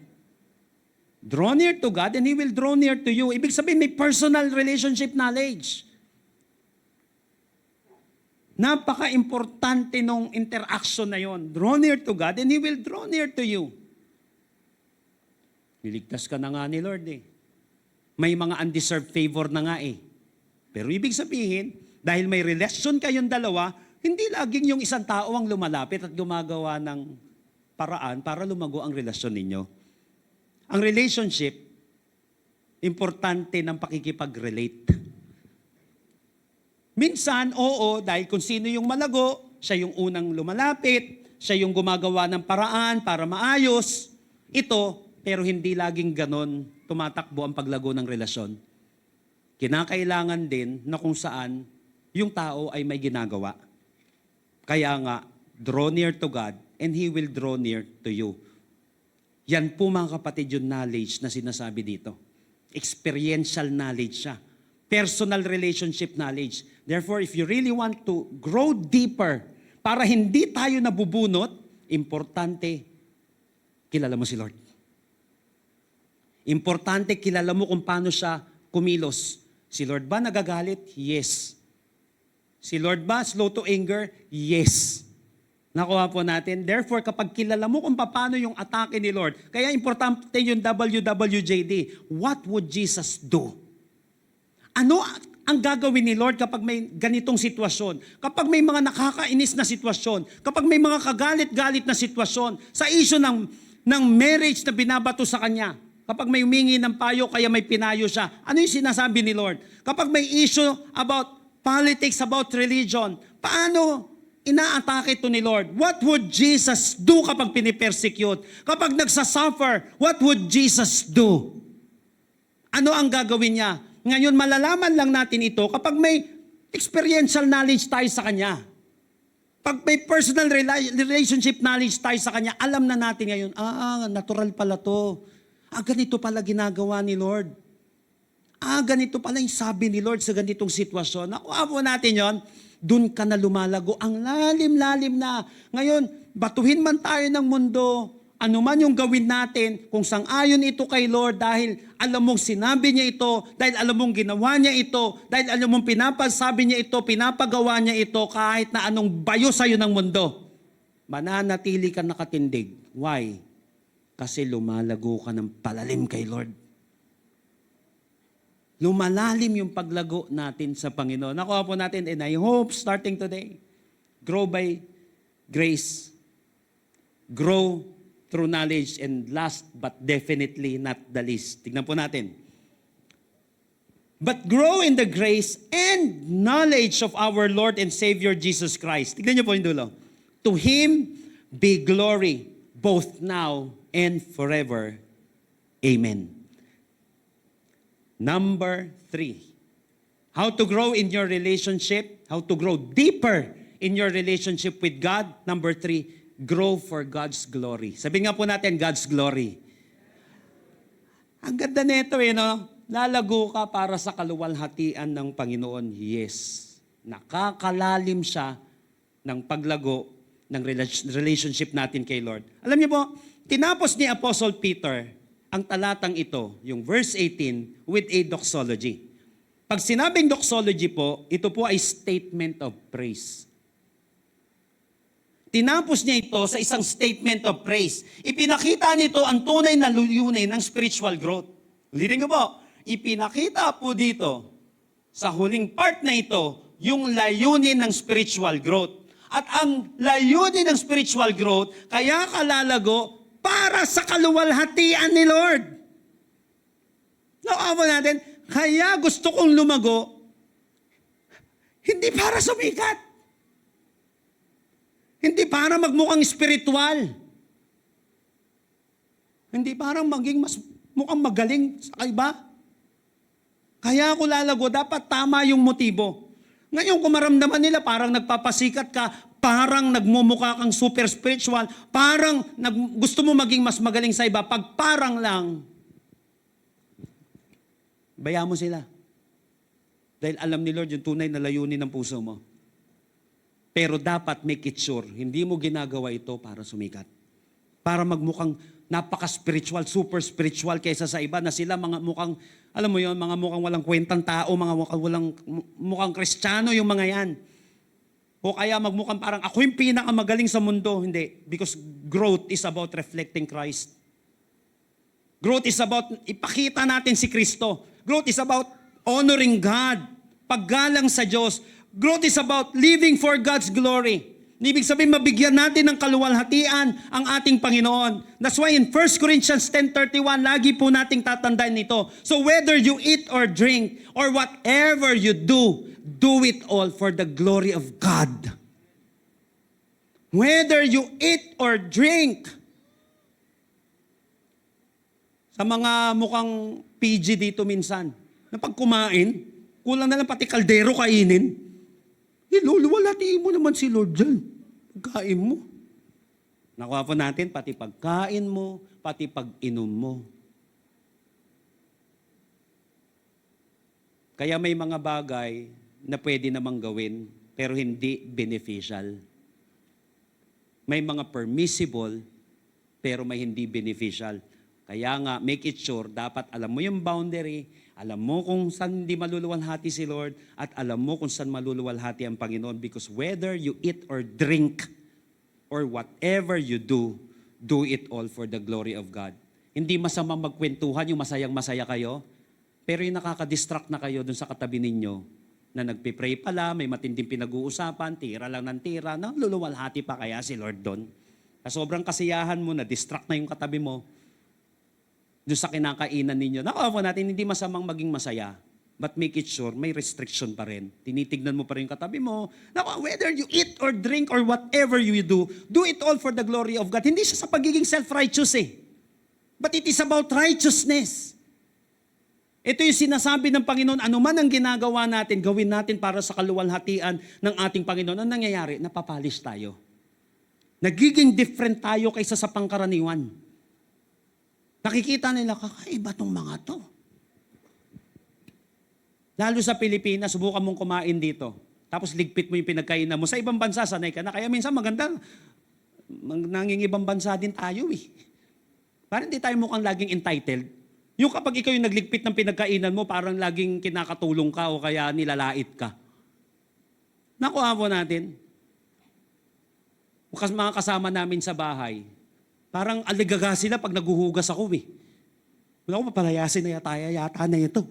Draw near to God and He will draw near to you. Ibig sabihin may personal relationship knowledge. Napaka-importante nung interaction na yon. Draw near to God and He will draw near to you. Niligtas ka na nga ni Lord eh. May mga undeserved favor na nga eh. Pero ibig sabihin, dahil may relasyon kayong dalawa, hindi laging yung isang tao ang lumalapit at gumagawa ng paraan para lumago ang relasyon ninyo. Ang relationship, importante ng pakikipag-relate. Minsan, oo, dahil kung sino yung malago, siya yung unang lumalapit, siya yung gumagawa ng paraan para maayos ito, pero hindi laging ganon tumatakbo ang paglago ng relasyon. Kinakailangan din na kung saan yung tao ay may ginagawa. Kaya nga, draw near to God and He will draw near to you. Yan po mga kapatid yung knowledge na sinasabi dito. Experiential knowledge siya. Personal relationship knowledge. Therefore, if you really want to grow deeper, para hindi tayo nabubunot, importante, kilala mo si Lord. Importante, kilala mo kung paano siya kumilos. Si Lord ba nagagalit? Yes. Si Lord ba slow to anger? Yes. Nakuha po natin. Therefore, kapag kilala mo kung paano yung atake ni Lord, kaya importante yung WWJD, what would Jesus do? Ano ang gagawin ni Lord kapag may ganitong sitwasyon? Kapag may mga nakakainis na sitwasyon? Kapag may mga kagalit-galit na sitwasyon? Sa issue ng marriage na binabato sa kanya? Kapag may humingi ng payo, kaya may pinayo siya. Ano yung sinasabi ni Lord? Kapag may issue about politics, about religion, paano inaatake ito ni Lord? What would Jesus do kapag pinipersecute? Kapag nagsasuffer, what would Jesus do? Ano ang gagawin niya? Ngayon, malalaman lang natin ito kapag may experiential knowledge tayo sa Kanya. Pag may personal relationship knowledge tayo sa Kanya, alam na natin ngayon, natural pala to. Ganito pala ginagawa ni Lord. Ganito pala yung sabi ni Lord sa ganitong sitwasyon. Nakuha po natin yon, dun ka na lumalago. Ang lalim-lalim na. Ngayon, batuhin man tayo ng mundo, ano man yung gawin natin, kung sang-ayon ito kay Lord dahil alam mong sinabi niya ito, dahil alam mong ginawa niya ito, dahil alam mong pinapasabi niya ito, pinapagawa niya ito, kahit na anong bayo sa'yo ng mundo, mananatili ka nakatindig. Why? Kasi lumalago ka ng palalim kay Lord. Lumalalim yung paglago natin sa Panginoon. Nakuha po natin, and I hope starting today, grow by grace, grow through knowledge, and last but definitely not the least. Tignan po natin. But grow in the grace and knowledge of our Lord and Savior Jesus Christ. Tignan niyo po yung dulo. To Him be glory both now and forever. Amen. Number 3. How to grow in your relationship, how to grow deeper in your relationship with God. Number 3, grow for God's glory. Sabi nga po natin, God's glory. Ang ganda nito no? Lalago ka para sa kaluwalhatian ng Panginoon. Yes. Nakakalalim siya ng paglago ng relationship natin kay Lord. Alam niyo po, tinapos ni Apostle Peter ang talatang ito, yung verse 18, with a doxology. Pag sinabing doxology po, ito po ay statement of praise. Tinapos niya ito sa isang statement of praise. Ipinakita nito ang tunay na layunin ng spiritual growth. Ulitin ko po, ipinakita po dito sa huling part na ito, yung layunin ng spiritual growth. At ang layunin ng spiritual growth, kaya kalalago para sa kaluwalhatian ni Lord. Nakuha natin, kaya gusto kong lumago, hindi para sumikat. Hindi para magmukhang spiritual. Hindi parang mukhang magaling sa iba. Kaya ako lalago, dapat tama yung motibo. Ngayon, kung maramdaman nila, parang nagpapasikat ka, parang nagmumukha kang super spiritual, parang gusto mo maging mas magaling sa iba, pag parang lang, bayaan mo sila. Dahil alam ni Lord yung tunay na layunin ng puso mo. Pero dapat make it sure, hindi mo ginagawa ito para sumikat. Para magmukhang napaka-spiritual, super spiritual kaysa sa iba na sila mga mukhang, alam mo yon, mga mukhang walang kwentang tao, mga mukhang Kristiyano yung mga yan. O kaya magmukhang parang ako yung pinakamagaling sa mundo. Hindi. Because growth is about reflecting Christ. Growth is about ipakita natin si Kristo. Growth is about honoring God. Paggalang sa Diyos. Growth is about living for God's glory. Ibig sabihin, mabigyan natin ng kaluwalhatian ang ating Panginoon. That's why in 1 Corinthians 10:31, lagi po nating tatandaan ito. So whether you eat or drink, or whatever you do, do it all for the glory of God. Whether you eat or drink. Sa mga mukhang PG dito minsan, na pag kumain, kulang na lang pati kaldero kainin. Luluwalatiin mo naman si Lord dyan. Pagkain mo. Nakuha po natin, pati pagkain mo, pati pag-inom mo. Kaya may mga bagay na pwede namang gawin, pero hindi beneficial. May mga permissible, pero may hindi beneficial. Kaya nga, make it sure, dapat alam mo yung boundary, alam mo kung saan hindi maluluwalhati si Lord, at alam mo kung saan maluluwalhati ang Panginoon. Because whether you eat or drink, or whatever you do it all for the glory of God. Hindi masamang magkwentuhan, yung masayang-masaya kayo, pero yung nakaka-distract na kayo dun sa katabi ninyo, na nagpipray pala, may matinding pinag-uusapan, tira lang ng tira, luluwalhati pa kaya si Lord doon. Sa sobrang kasiyahan mo, na-distract na yung katabi mo, doon sa kinakainan ninyo. Nakuha natin, hindi masamang maging masaya. But make it sure, may restriction pa rin. Tinitignan mo pa rin yung katabi mo. Whether you eat or drink or whatever you do it all for the glory of God. Hindi siya sa pagiging self-righteous But it is about righteousness. Ito yung sinasabi ng Panginoon, ano man ang ginagawa natin, gawin natin para sa kaluwalhatian ng ating Panginoon. Ang nangyayari, napapalis tayo. Nagiging different tayo kaysa sa pangkaraniwan. Nakikita nila, kakaiba tong mga to. Lalo sa Pilipinas, subukan mong kumain dito. Tapos ligpit mo yung pinagkainan mo. Sa ibang bansa, sanay ka na. Kaya minsan maganda, nangingibang bansa din tayo Parang hindi tayo mukhang laging entitled. Yung kapag ikaw yung nagligpit ng pinagkainan mo, parang laging kinakatulong ka o kaya nilalait ka. Nakuha po natin. Mga kasama namin sa bahay, parang aligaga sila pag naguhugas ako Wala ko, papalayasin na yata na ito.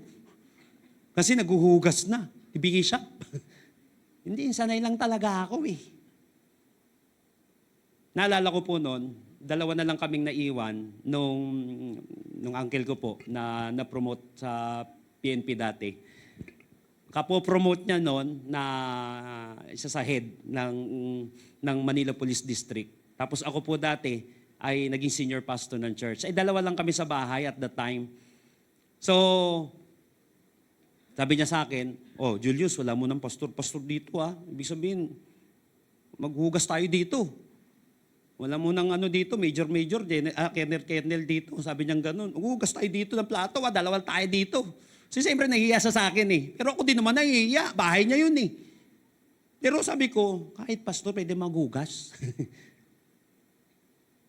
Kasi naguhugas na. Ibigay siya. Hindi, sanay lang talaga ako Naalala ko po noon, 2 na lang kaming naiwan nung uncle ko po na na-promote sa PNP dati. Kapo-promote niya noon na isa sa head ng Manila Police District. Tapos ako po dati ay naging senior pastor ng church. 2 lang kami sa bahay at that time. So, sabi niya sa akin, Julius, wala mo ng pastor dito Ibig sabihin, maghugas tayo dito. Wala mo ng dito, major, kernel dito. Sabi niya ganun, maghugas tayo dito ng plato, dalawal tayo dito. So, siyempre nahihiya sa akin Pero ako din naman nahihiya, bahay niya yun Pero sabi ko, kahit pastor, pwede maghugas.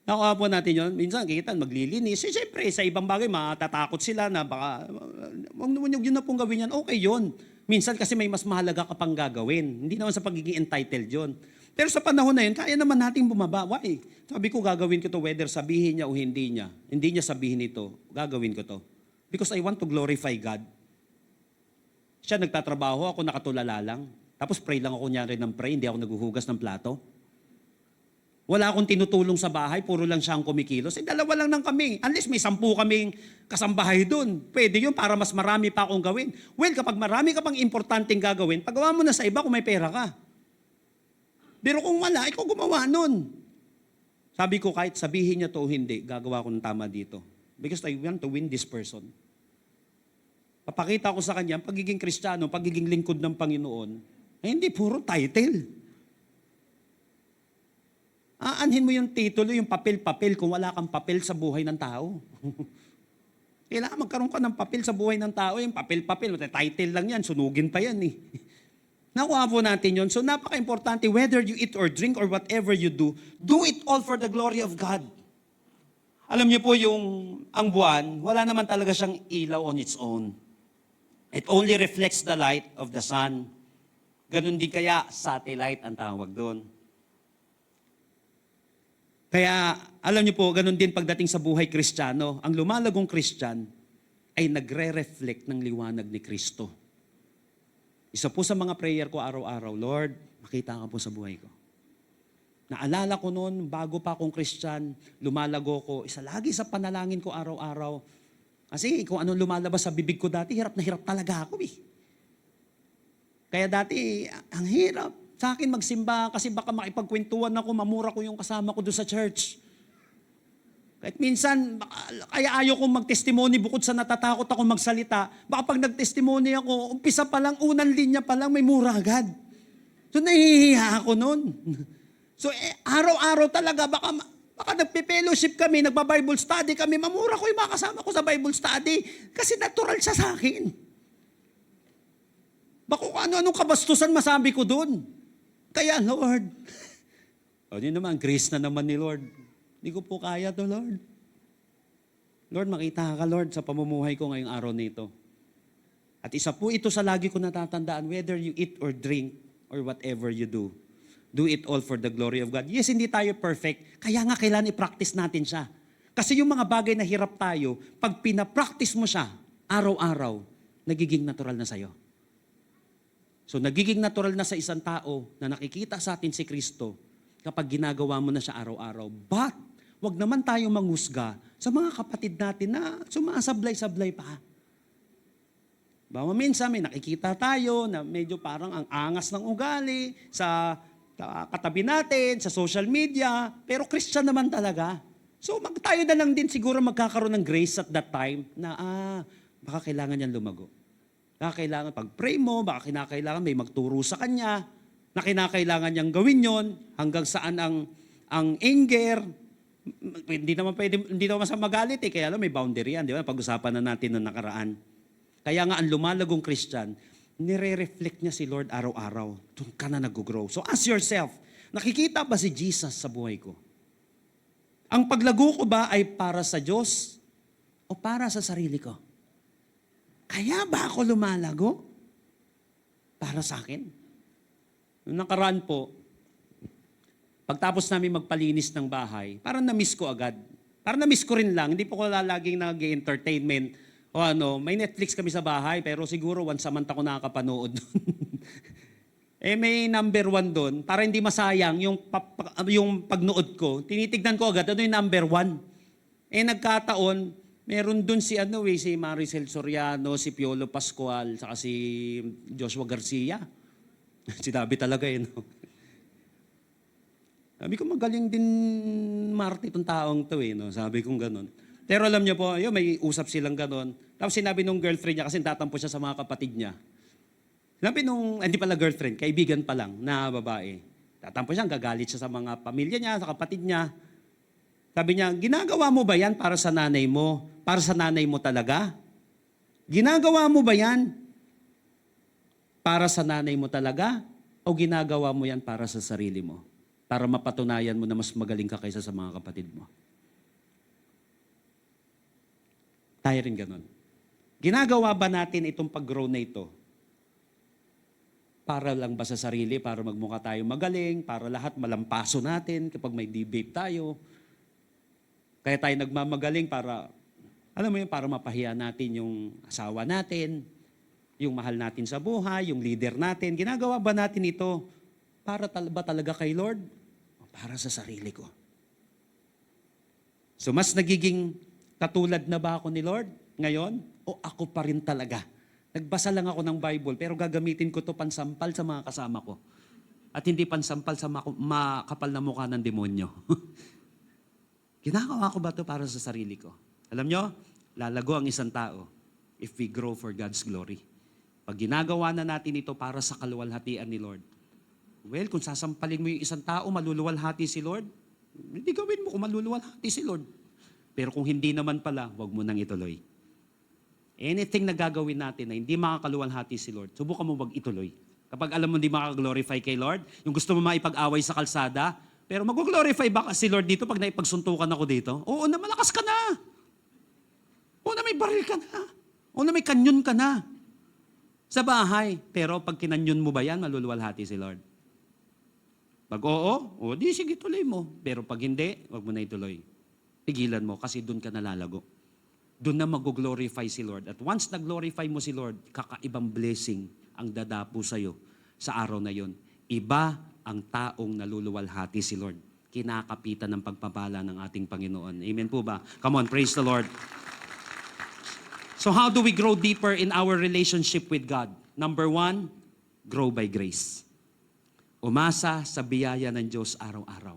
Nakuha po natin yun. Minsan, kita, maglilinis. Siyempre, sa ibang bagay, matatakot sila na baka, yun na pong gawin yan. Okay yun. Minsan kasi may mas mahalaga ka pang gagawin. Hindi naman sa pagiging entitled yun. Pero sa panahon na yun, kaya naman nating bumaba. Why? Sabi ko, gagawin ko to whether sabihin niya o hindi niya. Hindi niya sabihin ito, gagawin ko to. Because I want to glorify God. Siya nagtatrabaho, ako nakatulala lang. Tapos pray lang ako niya rin ng pray, hindi ako naghuhugas ng plato. Wala akong tinutulong sa bahay, puro lang siyang kumikilos. 2 lang nang kami. Unless may 10 kaming kasambahay doon. Pwede yun para mas marami pa akong gawin. Well, kapag marami ka pang importanteng gagawin, pagawa mo na sa iba kung may pera ka. Pero kung wala, ikaw gumawa nun. Sabi ko, kahit sabihin niya to o hindi, gagawa ko ng tama dito. Because I want to win this person. Papakita ko sa kanya, pagiging Kristiyano, pagiging lingkod ng Panginoon, ay hindi puro title. Aanhin mo yung titulo, yung papel-papel kung wala kang papel sa buhay ng tao. Kailangan magkaroon ka ng papel sa buhay ng tao. Yung papel-papel, title lang yan, sunugin pa yan Nakuha po natin yun. So napaka-importante, whether you eat or drink or whatever you do it all for the glory of God. Alam niyo po ang buwan, wala naman talaga siyang ilaw on its own. It only reflects the light of the sun. Ganun din kaya, satellite ang tawag doon. Kaya, alam niyo po, ganun din pagdating sa buhay Kristiyano, ang lumalagong Kristyan ay nagre-reflect ng liwanag ni Kristo. Isa po sa mga prayer ko araw-araw, Lord, makita ka po sa buhay ko. Naalala ko noon, bago pa akong Kristyan, lumalago ko, isa lagi sa panalangin ko araw-araw. Kasi kung anong lumalabas sa bibig ko dati, hirap na hirap talaga ako Kaya dati, ang hirap. sa akin magsimba kasi baka makipagkwentuhan ako, mamura ko yung kasama ko doon sa church. Kahit minsan, kaya ayaw kong mag-testimony bukod sa natatakot ako magsalita. Baka pag nag-testimony ako, umpisa pa lang, unang linya pa lang, may mura agad. So nahihiya ako nun. So araw-araw talaga, baka nagpe-fellowship kami, nagba-Bible study kami, mamura ko yung mga kasama ko sa Bible study. Kasi natural siya sa akin. Baka kung ano-anong kabastusan masabi ko dun. Kaya Lord, yun naman, grace na naman ni Lord. Hindi ko po kaya to, Lord. Lord, makita ka, Lord, sa pamumuhay ko ngayong araw na ito. At isa po ito sa lagi ko natatandaan, whether you eat or drink or whatever you do it all for the glory of God. Yes, hindi tayo perfect. Kaya nga kailangan i-practice natin siya. Kasi yung mga bagay na hirap tayo, pag pina-practice mo siya, araw-araw, nagiging natural na sa'yo. So nagiging natural na sa isang tao na nakikita sa atin si Kristo kapag ginagawa mo na siya araw-araw. But, wag naman tayo manghusga sa mga kapatid natin na sumasablay-sablay pa. Bawa minsan may nakikita tayo na medyo parang ang angas ng ugali sa katabi natin, sa social media, pero Christian naman talaga. So tayo na lang din siguro magkakaroon ng grace at that time na baka kailangan niyang lumago. Baka kailangan pag-pray mo, baka kinakailangan may magturo sa kanya, na kinakailangan niyang gawin yon hanggang saan ang anger. Hindi naman sa magalit kaya may boundary yan, di ba? Pag-usapan na natin noong nakaraan. Kaya nga ang lumalagong Christian, nire-reflect niya si Lord araw-araw. Doon ka na nag-grow. So ask yourself, nakikita ba si Jesus sa buhay ko? Ang paglago ko ba ay para sa Diyos o para sa sarili ko? Kaya ba ako lumalago? Para sa akin? Noong nakaraan po, pagtapos namin magpalinis ng bahay, parang na-miss ko agad. Parang na-miss ko rin lang. Hindi po ko laging nag-entertainment. May Netflix kami sa bahay, pero siguro once a month ako nakakapanood doon. May number 1 doon. Para hindi masayang yung pagnood ko, tinitignan ko agad, ano yung number 1? Nagkataon, meron doon si Maricel Soriano, si Piolo Pascual, saka si Joshua Garcia. Sinabi talaga no? Sabi ko, magaling din Marte itong taong to no? Sabi kong ganon. Pero alam niyo po, may usap silang ganon. Tapos sinabi nung girlfriend niya, kasi tatampo siya sa mga kapatid niya. Sinabi hindi pala girlfriend, kaibigan pa lang na babae. Tatampo siya, gagalit siya sa mga pamilya niya, sa kapatid niya. Sabi niya, ginagawa mo ba yan para sa nanay mo? Para sa nanay mo talaga? Ginagawa mo ba yan para sa nanay mo talaga? O ginagawa mo yan para sa sarili mo? Para mapatunayan mo na mas magaling ka kaysa sa mga kapatid mo? Tayo rin ganun. Ginagawa ba natin itong pag-grow na ito? Para lang ba sa sarili? Para magmukha tayo magaling? Para lahat malampaso natin kapag may debate tayo? Kaya tayo nagmamagaling para, alam mo yun, para mapahiya natin yung asawa natin, yung mahal natin sa buhay, yung leader natin. Ginagawa ba natin ito para ba talaga kay Lord? O para sa sarili ko? So mas nagiging katulad na ba ako ni Lord ngayon? O ako pa rin talaga? Nagbasa lang ako ng Bible, pero gagamitin ko to pansampal sa mga kasama ko. At hindi pansampal sa makapal na mukha ng demonyo. Ginagawa ko ba to para sa sarili ko? Alam nyo, lalago ang isang tao if we grow for God's glory. Pag ginagawa na natin ito para sa kaluwalhatian ni Lord, well, kung sasampalin mo yung isang tao, maluluwalhati si Lord, hindi gawin mo kung maluluwalhati si Lord. Pero kung hindi naman pala, wag mo nang ituloy. Anything na gagawin natin na hindi makakaluwalhati si Lord, subukan mo wag ituloy. Kapag alam mo hindi makaglorify kay Lord, yung gusto mo maipag-away sa kalsada, pero mag-glorify ba si Lord dito pag naipagsuntukan ako dito? Oo na, malakas ka na. Oo na, may baril ka na. Oo na, may kanyon ka na. Sa bahay. Pero pag kinanyon mo ba yan, maluluwalhati si Lord. Pag oo, di sige tuloy mo. Pero pag hindi, wag mo na ituloy. Pigilan mo kasi doon ka nalalago. Doon na mag-glorify si Lord. At once nag-glorify mo si Lord, kakaibang blessing ang dadapo sa'yo sa araw na yon. Iba ang taong naluluwalhati si Lord. Kinakapitan ng pagpapala ng ating Panginoon. Amen po ba? Come on, praise the Lord. So how do we grow deeper in our relationship with God? Number 1, grow by grace. Umasa sa biyaya ng Diyos araw-araw.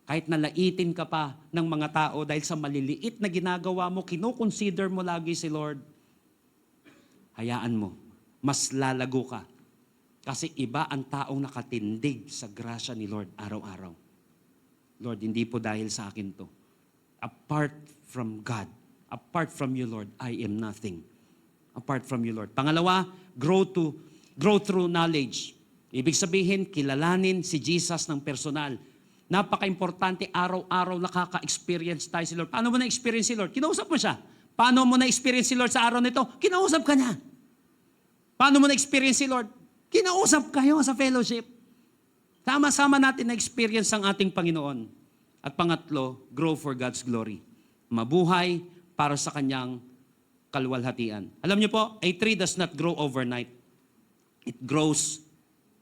Kahit nalaitin ka pa ng mga tao dahil sa maliliit na ginagawa mo, kinoconsider mo lagi si Lord, hayaan mo, mas lalago ka. Kasi iba ang taong nakatindig sa grasya ni Lord araw-araw. Lord, hindi po dahil sa akin to. Apart from God, apart from you, Lord, I am nothing. Apart from you, Lord. Pangalawa, grow through knowledge. Ibig sabihin, kilalanin si Jesus ng personal. Napaka-importante, araw-araw nakaka-experience tayo si Lord. Paano mo na-experience si Lord? Kinausap mo siya. Paano mo na-experience si Lord sa araw nito? Kinausap ka niya. Paano mo na-experience si Lord? Kinausap kayo sa fellowship. Sama-sama natin na-experience ang ating Panginoon. At pangatlo, grow for God's glory. Mabuhay para sa Kanyang kaluwalhatian. Alam niyo po, a tree does not grow overnight. It grows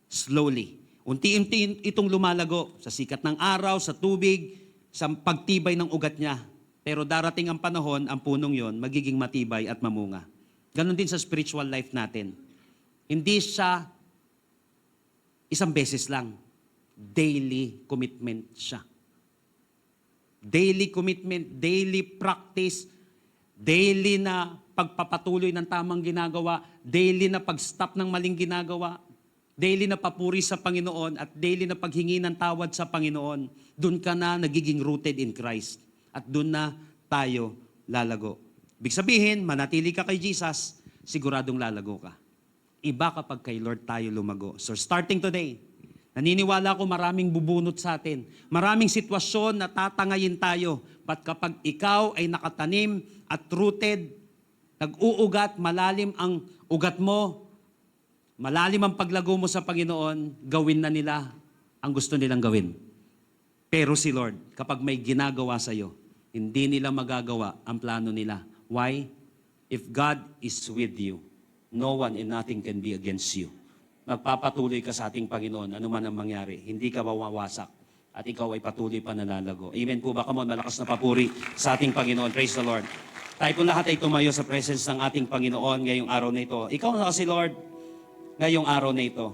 slowly. Unti-unti itong lumalago sa sikat ng araw, sa tubig, sa pagtibay ng ugat niya. Pero darating ang panahon, ang punong yon magiging matibay at mamunga. Ganon din sa spiritual life natin. Hindi siya isang beses lang. Daily commitment siya. Daily commitment, daily practice, daily na pagpapatuloy ng tamang ginagawa, daily na pag-stop ng maling ginagawa, daily na papuri sa Panginoon at daily na paghingi ng tawad sa Panginoon. Doon ka na nagiging rooted in Christ. At doon na tayo lalago. Ibig sabihin, manatili ka kay Jesus, siguradong lalago ka. Iba kapag kay Lord tayo lumago. So starting today, naniniwala ko maraming bubunot sa atin. Maraming sitwasyon na tatangayin tayo. But kapag ikaw ay nakatanim at rooted, nag-uugat, malalim ang ugat mo, malalim ang paglago mo sa Panginoon, gawin na nila ang gusto nilang gawin. Pero si Lord, kapag may ginagawa sa iyo, hindi nila magagawa ang plano nila. Why? If God is with you, no one and nothing can be against you. Magpapatuloy ka sa ating Panginoon, ano man ang mangyari, hindi ka mawawasak at ikaw ay patuloy pa nanalago. Amen po ba? Come on, malakas na papuri sa ating Panginoon. Praise the Lord. Tayo po lahat ay tumayo sa presence ng ating Panginoon ngayong araw na ito. Ikaw na kasi Lord, ngayong araw na ito.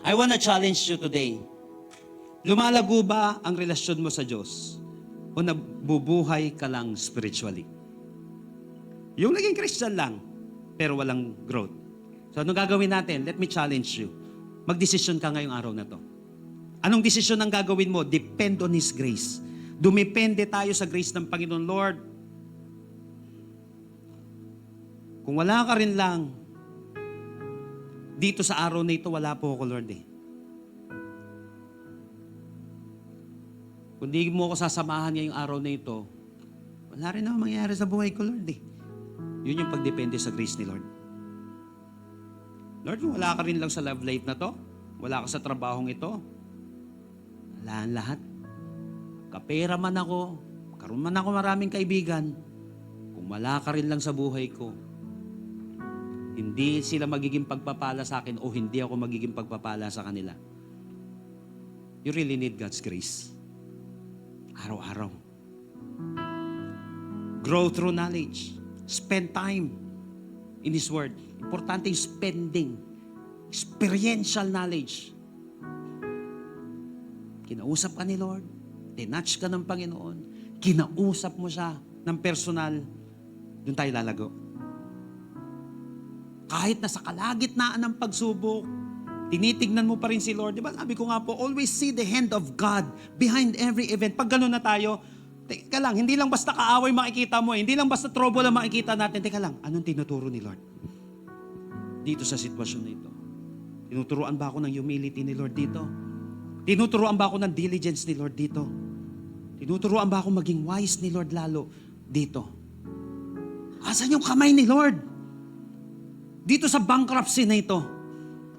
I want to challenge you today. Lumalago ba ang relasyon mo sa Diyos? O nabubuhay ka lang spiritually? Yung naging Christian lang, pero walang growth. So anong gagawin natin? Let me challenge you. Magdesisyon ka ngayong araw na to. Anong desisyon ang gagawin mo? Depend on His grace. Dumepende tayo sa grace ng Panginoon. Lord, kung wala ka rin lang, dito sa araw na ito, wala po ako, Lord eh. Kung di mo ako sasamahan ngayong araw na ito, wala rin naman mangyayari sa buhay ko, Lord eh. Yun yung pagdepende sa grace ni Lord. Lord, wala ka rin lang sa love life na to, wala ka sa trabahong ito, wala ang lahat. Kapera man ako, karoon man ako maraming kaibigan, kung wala ka rin lang sa buhay ko, hindi sila magiging pagpapala sa akin o hindi ako magiging pagpapala sa kanila. You really need God's grace. Araw-araw. Grow through knowledge. Spend time in His Word. Importante yung spending. Experiential knowledge. Kinausap ka ni Lord. Tinatch ka ng Panginoon. Kinausap mo siya ng personal. Doon tayo lalago. Kahit nasa kalagitnaan ng pagsubok, tinitignan mo pa rin si Lord. Di ba? Sabi ko nga po, always see the hand of God behind every event. Pag gano'n na tayo, teka lang, hindi lang basta kaaway makikita mo, hindi lang basta trouble ang makikita natin. Teka lang, anong tinuturo ni Lord? Dito sa sitwasyon na ito. Tinuturuan ba ako ng humility ni Lord dito? Tinuturuan ba ako ng diligence ni Lord dito? Tinuturuan ba ako maging wise ni Lord lalo dito? Asan yung kamay ni Lord? Dito sa bankruptcy na ito.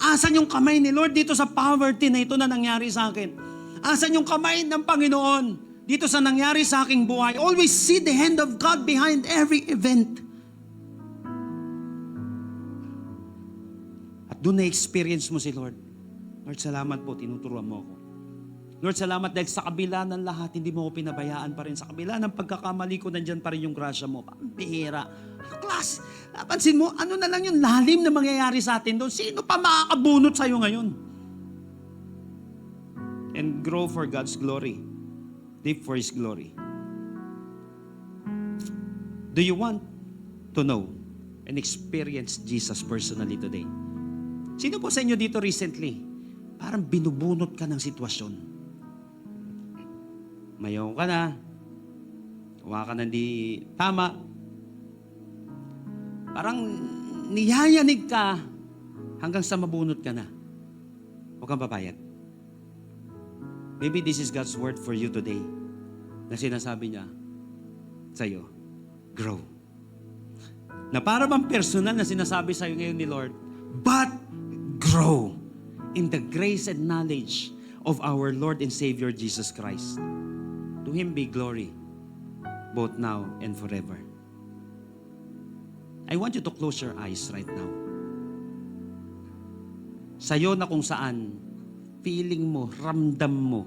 Asan yung kamay ni Lord dito sa poverty na ito na nangyari sa akin? Asan yung kamay ng Panginoon dito sa nangyari sa aking buhay? Always see the hand of God behind every event. At doon na-experience mo si Lord. Lord, salamat po, tinuturuan mo ako. Lord, salamat dahil sa kabila ng lahat, hindi mo ako pinabayaan pa rin. Sa kabila ng pagkakamali ko, nandyan pa rin yung grasya mo. Pambihira. Ano class? Napansin mo, ano na lang yung lalim na mangyayari sa atin doon? Sino pa makakabunot sa'yo ngayon? and grow for God's glory. Live for His glory. Do you want to know and experience Jesus personally today? Sino po sa inyo dito recently, parang binubunot ka ng sitwasyon? Mayaw ka na, gawa ka na di tama, parang niyayanig ka hanggang sa mabunot ka na. Huwag kang papayag. Maybe this is God's word for you today na sinasabi niya sa'yo, grow. Na para bang personal na sinasabi sa'yo ngayon ni Lord, but grow in the grace and knowledge of our Lord and Savior Jesus Christ. To Him be glory, both now and forever. I want you to close your eyes right now. Sa'yo na kung saan, feeling mo, ramdam mo,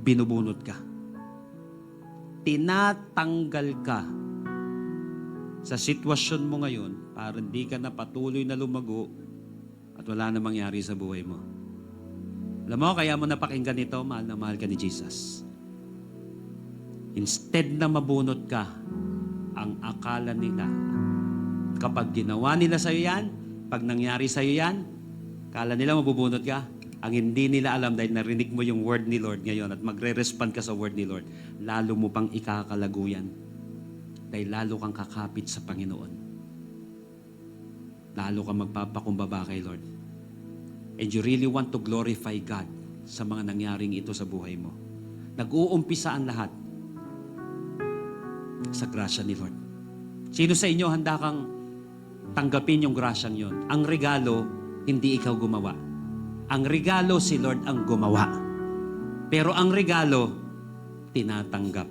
binubunot ka. Tinatanggal ka sa sitwasyon mo ngayon para hindi ka na patuloy na lumago at wala na mangyari sa buhay mo. Alam mo, kaya mo napakinggan ito, mahal na mahal ka ni Jesus. Instead na mabunot ka, ang akala nila, kapag ginawa nila sa'yo yan, pag nangyari sa'yo yan, akala nila mabubunot ka. Ang hindi nila alam dahil narinig mo yung word ni Lord ngayon at magre-respond ka sa word ni Lord, lalo mo pang ikakalago yan. Dahil lalo kang kakapit sa Panginoon. Lalo kang magpapakumbaba kay Lord. And you really want to glorify God sa mga nangyaring ito sa buhay mo. Nag-uumpisa ang lahat sa grasya ni Lord. Sino sa inyo handa kang tanggapin yung grasyang yon? Ang regalo, hindi ikaw gumawa. Ang regalo, si Lord ang gumawa. Pero ang regalo, tinatanggap.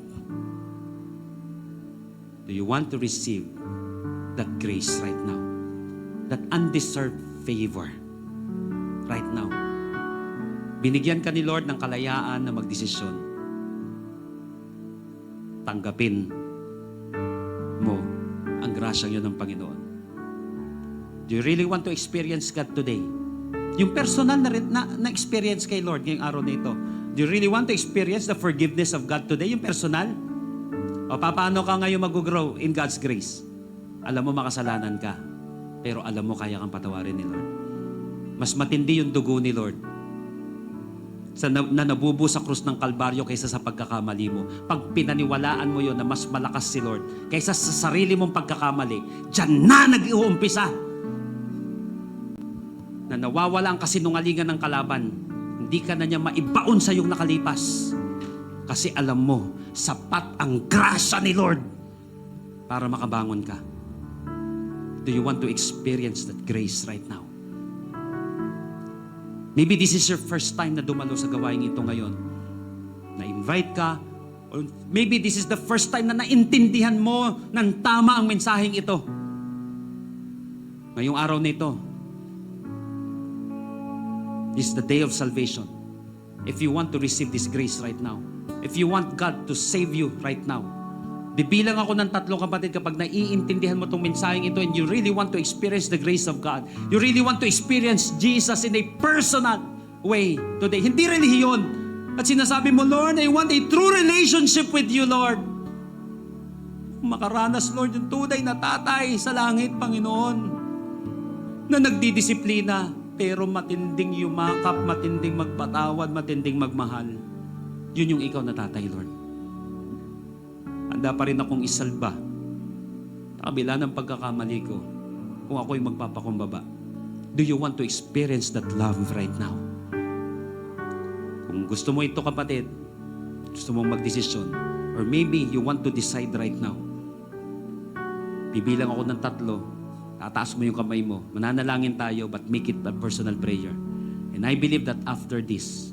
Do you want to receive that grace right now? That undeserved favor right now? Binigyan ka ni Lord ng kalayaan na magdesisyon. Tanggapin mo ang grasyang yun ng Panginoon. Do you really want to experience God today? Yung personal na experience kay Lord ngayong araw na ito. Do you really want to experience the forgiveness of God today? Yung personal? O paano ka ngayon mag-grow in God's grace? Alam mo makasalanan ka, pero alam mo kaya kang patawarin ni Lord. Mas matindi yung dugo ni Lord na nabubo sa krus ng Kalbaryo kaysa sa pagkakamali mo. Pag pinaniwalaan mo yon na mas malakas si Lord kaysa sa sarili mong pagkakamali, dyan na nag-uumpisa na nawawala ang kasinungalingan ng kalaban. Hindi ka na niya maibaon sa iyong nakalipas. Kasi alam mo, sapat ang grasya ni Lord para makabangon ka. Do you want to experience that grace right now? Maybe this is your first time na dumalo sa gawain ito ngayon. Na-invite ka, or maybe this is the first time na naintindihan mo ng tama ang mensaheng ito. Ngayong araw na ito, is the day of salvation. If you want to receive this grace right now, if you want God to save you right now, bibilang ako ng 3 kapatid kapag naiintindihan mo itong mensaheng ito and you really want to experience the grace of God. You really want to experience Jesus in a personal way today. Hindi relihiyon. At sinasabi mo, Lord, I want a true relationship with you, Lord. Makaranas, Lord, yung tunay na tatay sa langit, Panginoon, na nagdidisiplina, pero matinding yumakap, matinding magpatawad, matinding magmahal. Yun yung ikaw na tatay, Lord. Handa pa rin akong isalba sa kabila ng pagkakamali ko kung ako'y magpapakumbaba. Do you want to experience that love right now? Kung gusto mo ito, kapatid, gusto mong magdesisyon, or maybe you want to decide right now, bibilang ako ng 3, tataas mo yung kamay mo, mananalangin tayo, but make it a personal prayer. And I believe that after this,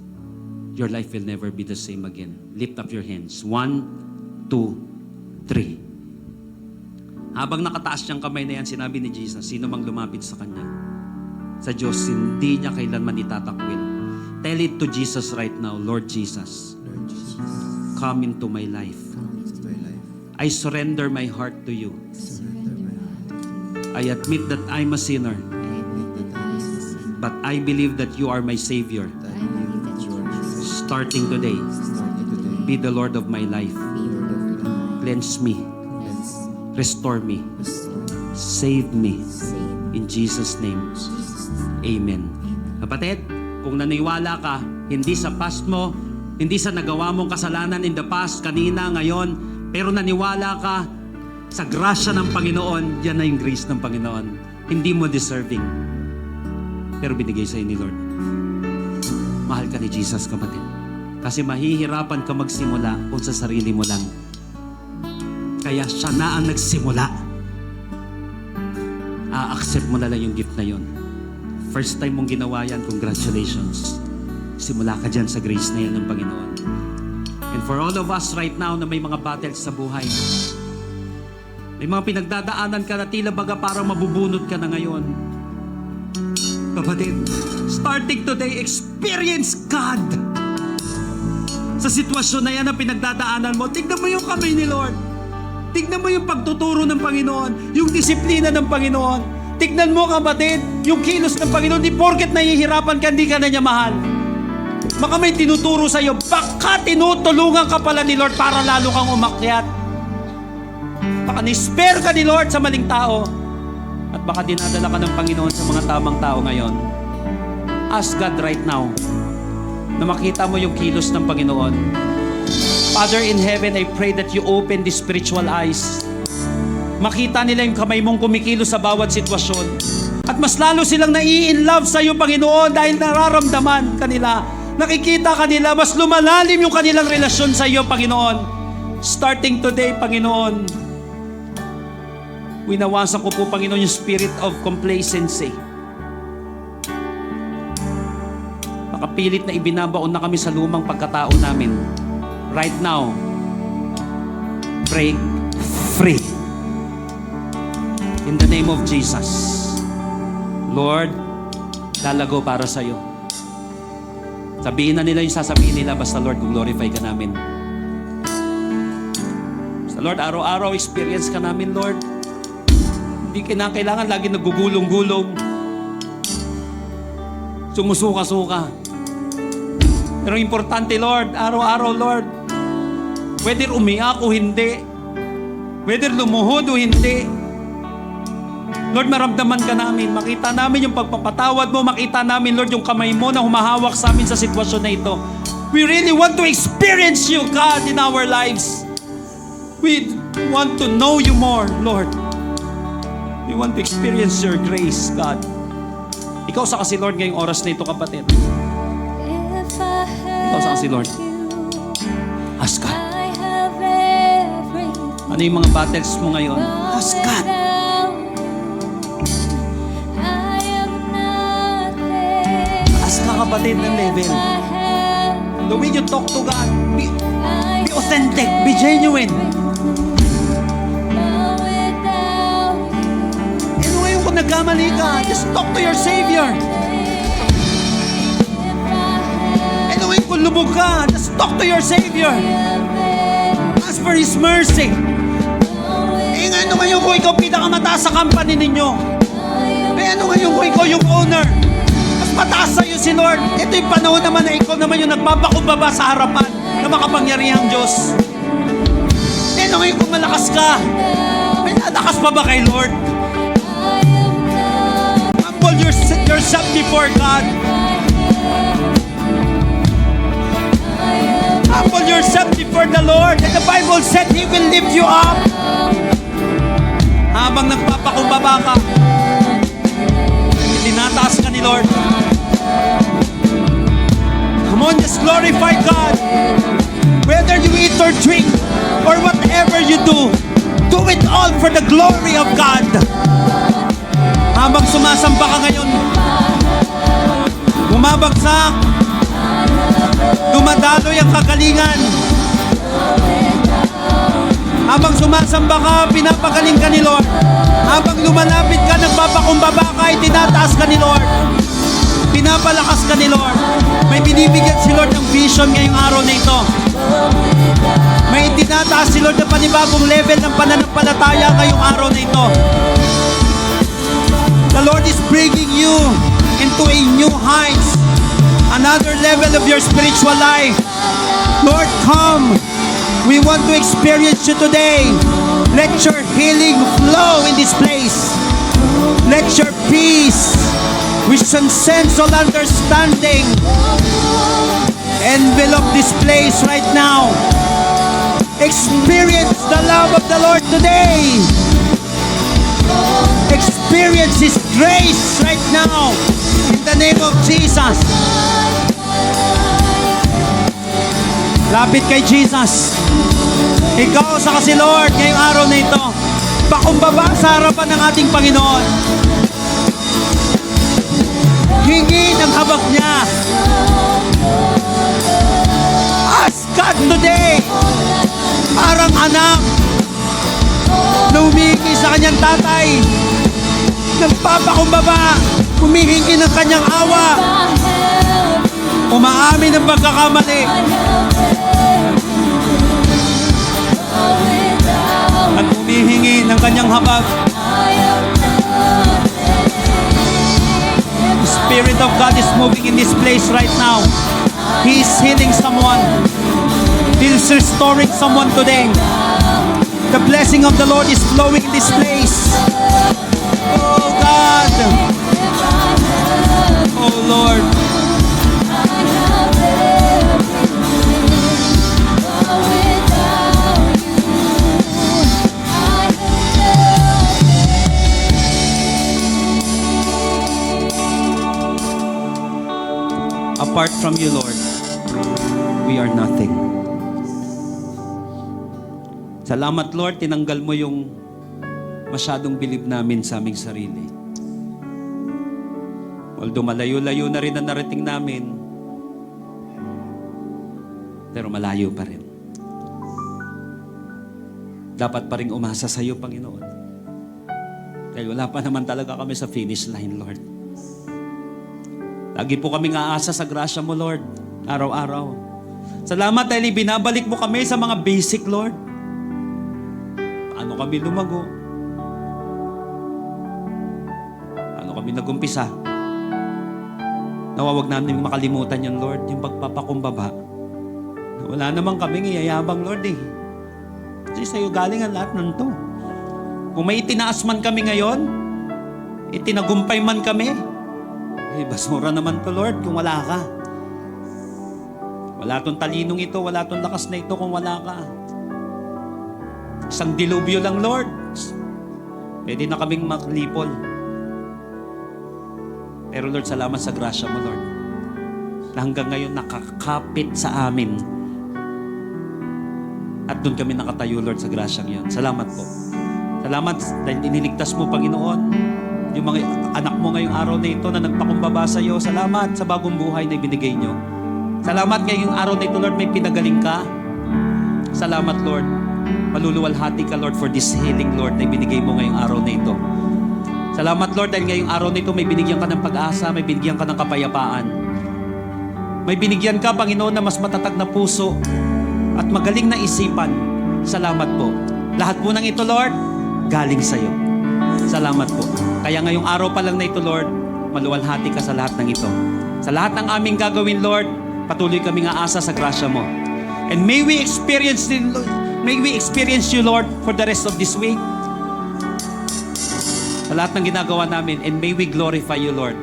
your life will never be the same again. Lift up your hands. 1, 2, 3. Habang nakataas niyang kamay na yan, sinabi ni Jesus, sino mang lumapit sa Kanya, sa Diyos, hindi niya kailanman itatakwil. Tell it to Jesus right now, Lord Jesus, Lord Jesus, come into my life. come into my life. I surrender my heart to you. Surrender my heart to you. I admit that I'm a sinner, I admit that I am a sinner, but I believe that you are my Savior. that Starting today, Starting today. be the Lord of my life. Lord of my life. Cleanse me, Cleanse me. restore me, Restore me. save me. Save me. In Jesus' name, Jesus. Amen. Kapatid, kung naniwala ka, hindi sa past mo, hindi sa nagawa mong kasalanan in the past, kanina, ngayon, pero naniwala ka sa grasya ng Panginoon, yan na yung grace ng Panginoon. Hindi mo deserving, pero binigay sa'yo ni Lord. Mahal ka ni Jesus, kapatid. Kasi mahihirapan ka magsimula kung sa sarili mo lang. Kaya siya na ang nagsimula. A-accept mo na lang yung gift na yon. First time mong ginawa yan, congratulations. Simula ka dyan sa grace na yan ng Panginoon. And for all of us right now na may mga battles sa buhay, may mga pinagdadaanan ka na tila baga parang mabubunot ka na ngayon. Kapatid, starting today, experience God. Sa sitwasyon na yan na pinagdadaanan mo, tignan mo yung kamay ni Lord. Tignan mo yung pagtuturo ng Panginoon, yung disiplina ng Panginoon. Tignan mo, kapatid, yung kilos ng Panginoon. Di porket nahihirapan ka, hindi ka na niya mahal. Baka may tinuturo sa iyo, baka tinutulungan ka pala ni Lord para lalo kang umakyat. Baka ni-spare ka ni Lord sa maling tao. At baka dinadala ka ng Panginoon sa mga tamang tao ngayon. Ask God right now na makita mo yung kilos ng Panginoon. Father in heaven, I pray that you open the spiritual eyes. Makita nila yung kamay mong kumikilos sa bawat sitwasyon. At mas lalo silang nai-in-love sa iyo, Panginoon, dahil nararamdaman kanila. Nakikita kanila, mas lumalalim yung kanilang relasyon sa iyo, Panginoon. Starting today, Panginoon, winawasan ko po, Panginoon, yung spirit of complacency. Nakapilit na ibinabaon na kami sa lumang pagkatao namin. Right now, break free. In the name of Jesus. Lord, lalago para sa iyo. Sabihin na nila yung sasabihin nila, basta Lord, glorify ka namin. Basta Lord, araw-araw experience ka namin, Lord. Hindi kinakailangan lagi nagugulong-gulong. Sumusuka-suka. Pero importante, Lord, araw-araw, Lord, whether umiyak o hindi, whether lumuhod o hindi, Lord, maramdaman ka namin. Makita namin yung pagpapatawad mo. Makita namin, Lord, yung kamay mo na humahawak sa amin sa sitwasyon na ito. We really want to experience you, God, in our lives. We want to know you more, Lord. We want to experience your grace, God. Ikaw sa kasi, Lord, ngayong oras na ito, kapatid. Ikaw sa kasi, Lord. Ask God. Ano yung mga battles mo ngayon? Ask God. Ask ka, kapatid, ng level. The way you talk to God, be authentic, be genuine. And ngayon kung nagkamali ka, just talk to your Savior. And ngayon kung lubog ka, just talk to your Savior. Ask for His mercy. Eh ano ngayon kung ikaw pinakamataas sa company ninyo? Eh ano ngayon kung ikaw yung owner? Mataas sa'yo si Lord. Ito yung panahon naman na ikaw naman yung nagpapakumbaba sa harapan ng makapangyarihang Diyos. Ano ngayon kung malakas ka? May lalakas pa ba kay Lord? Humble yourself before God. Humble yourself before the Lord. And the Bible said He will lift you up. Habang nagpapakumbaba ka, tinataas ka ni Lord. Come on, just glorify God. Whether you eat or drink or whatever you do it all for the glory of God. Habang sumasamba ka ngayon, bumabagsak, dumadaloy ang kagalingan. Habang sumasamba ka, pinapagaling ka ni Lord. Habang lumalapit ka, nagpapakumbaba ka, itinataas ka ni Lord. Pinapalakas ka ni Lord. May binibigyan si Lord ng vision ngayong araw na ito. May itinataas si Lord na panibagong level ng pananampalataya ngayong araw na ito. The Lord is bringing you into a new heights. another level of your spiritual life. Lord, come. We want to experience you today. Let your healing flow in this place. Let your peace, which transcends all understanding, envelop this place right now. Experience the love of the Lord today. Experience His grace right now. In the name of Jesus. Lapit kay Jesus. Ikaw sa kasi Lord ngayong araw na ito. Pakumbaba sa harapan ng ating Panginoon. Hingi ng habag niya. Ask God today. Parang anak na humihingi sa kanyang tatay. Nagpapakumbaba. Humihingi ng kanyang awa. Umaamin ng pagkakamali. At humihingi ng kanyang habag. The Spirit of God is moving in this place right now. He is healing someone. He is restoring someone today. The blessing of the Lord is flowing in this place. Oh God. Oh Lord. Apart from you, Lord, we are nothing. Salamat, Lord, tinanggal mo yung masyadong bilib namin sa aming sarili. Although malayo-layo na rin ang narating namin, pero malayo pa rin. Dapat pa rin umasa sa iyo, Panginoon. Dahil wala pa naman talaga kami sa finish line, Lord. Lagi po kaming aasa sa grasya mo, Lord, araw-araw. Salamat dahil binabalik mo kami sa mga basic, Lord. Paano kami lumago? Paano kami nagumpisa? Nawawag namin makalimutan yun, Lord, yung pagpapakumbaba. Wala naman kaming iyayabang, Lord, eh. Kasi sa'yo galing ang lahat ng to. Kung may itinaas man kami ngayon, itinagumpay man kami, eh, basura naman to, Lord, kung wala ka. Wala tong talinong ito, wala tong lakas na ito kung wala ka. Isang dilubyo lang, Lord. Pwede na kaming maklipol. Pero Lord, salamat sa grasya mo, Lord. Na hanggang ngayon nakakapit sa amin. At doon kami nakatayo, Lord, sa grasyang yun. Salamat po. Salamat dahil iniligtas mo, Panginoon, yung mga anak mo ngayong araw na ito na nagpakumbaba sa iyo. Salamat sa bagong buhay na ibinigay nyo. Salamat ngayong araw na ito, Lord, may pinagaling ka. Salamat, Lord. Maluluwalhati ka, Lord, for this healing, Lord, na ibinigay mo ngayong araw na ito. Salamat, Lord, dahil ngayong araw na ito may binigyan ka ng pag-asa, may binigyan ka ng kapayapaan. May binigyan ka, Panginoon, na mas matatag na puso at magaling na isipan. Salamat po. Lahat po ng ito, Lord, galing sa iyo. Salamat po. Kaya ngayong araw pa lang na ito, Lord, maluwalhati ka sa lahat ng ito. Sa lahat ng aming gagawin, Lord, patuloy kaming aasa sa grasya mo. And may we experience you, Lord, for the rest of this week. Sa lahat ng ginagawa namin, and may we glorify you, Lord,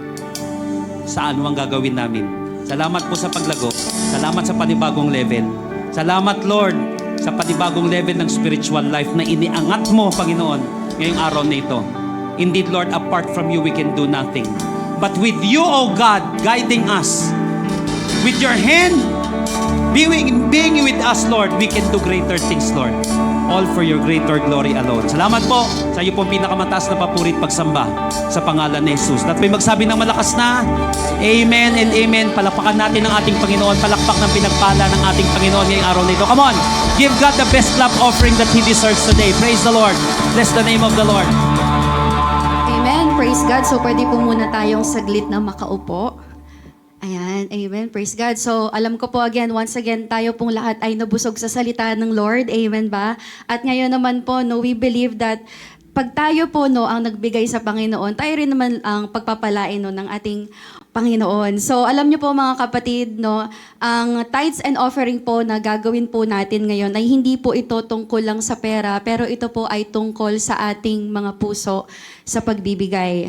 sa anumang gagawin namin. Salamat po sa paglago. Salamat sa panibagong level. Salamat, Lord, sa panibagong level ng spiritual life na iniangat mo, Panginoon, ngayong araw na ito. Indeed, Lord, apart from you, we can do nothing. But with you, O God, guiding us, with your hand, being with us, Lord, we can do greater things, Lord. All for your greater glory alone. Salamat po sa iyo pong pinakamataas na papuri at pagsamba sa pangalan ni Jesus. At may magsabi ng malakas na, Amen and Amen. Palakpakan natin ang ating Panginoon. Palakpak ng pinagpala ng ating Panginoon ngayong araw na ito. Come on, give God the best clap offering that He deserves today. Praise the Lord. Bless the name of the Lord. Amen. Praise God. So, pwede po muna tayong saglit na makaupo. Ayan. Amen. Praise God. So, alam ko po once again, tayo pong lahat ay nabusog sa salita ng Lord. Amen ba? At ngayon naman po, we believe that pag tayo po ang nagbigay sa Panginoon, tayo rin naman ang pagpapalain ng ating Panginoon. So alam niyo po mga kapatid, no, ang tithes and offering po na gagawin po natin ngayon ay hindi po ito tungkol lang sa pera, pero ito po ay tungkol sa ating mga puso sa pagbibigay.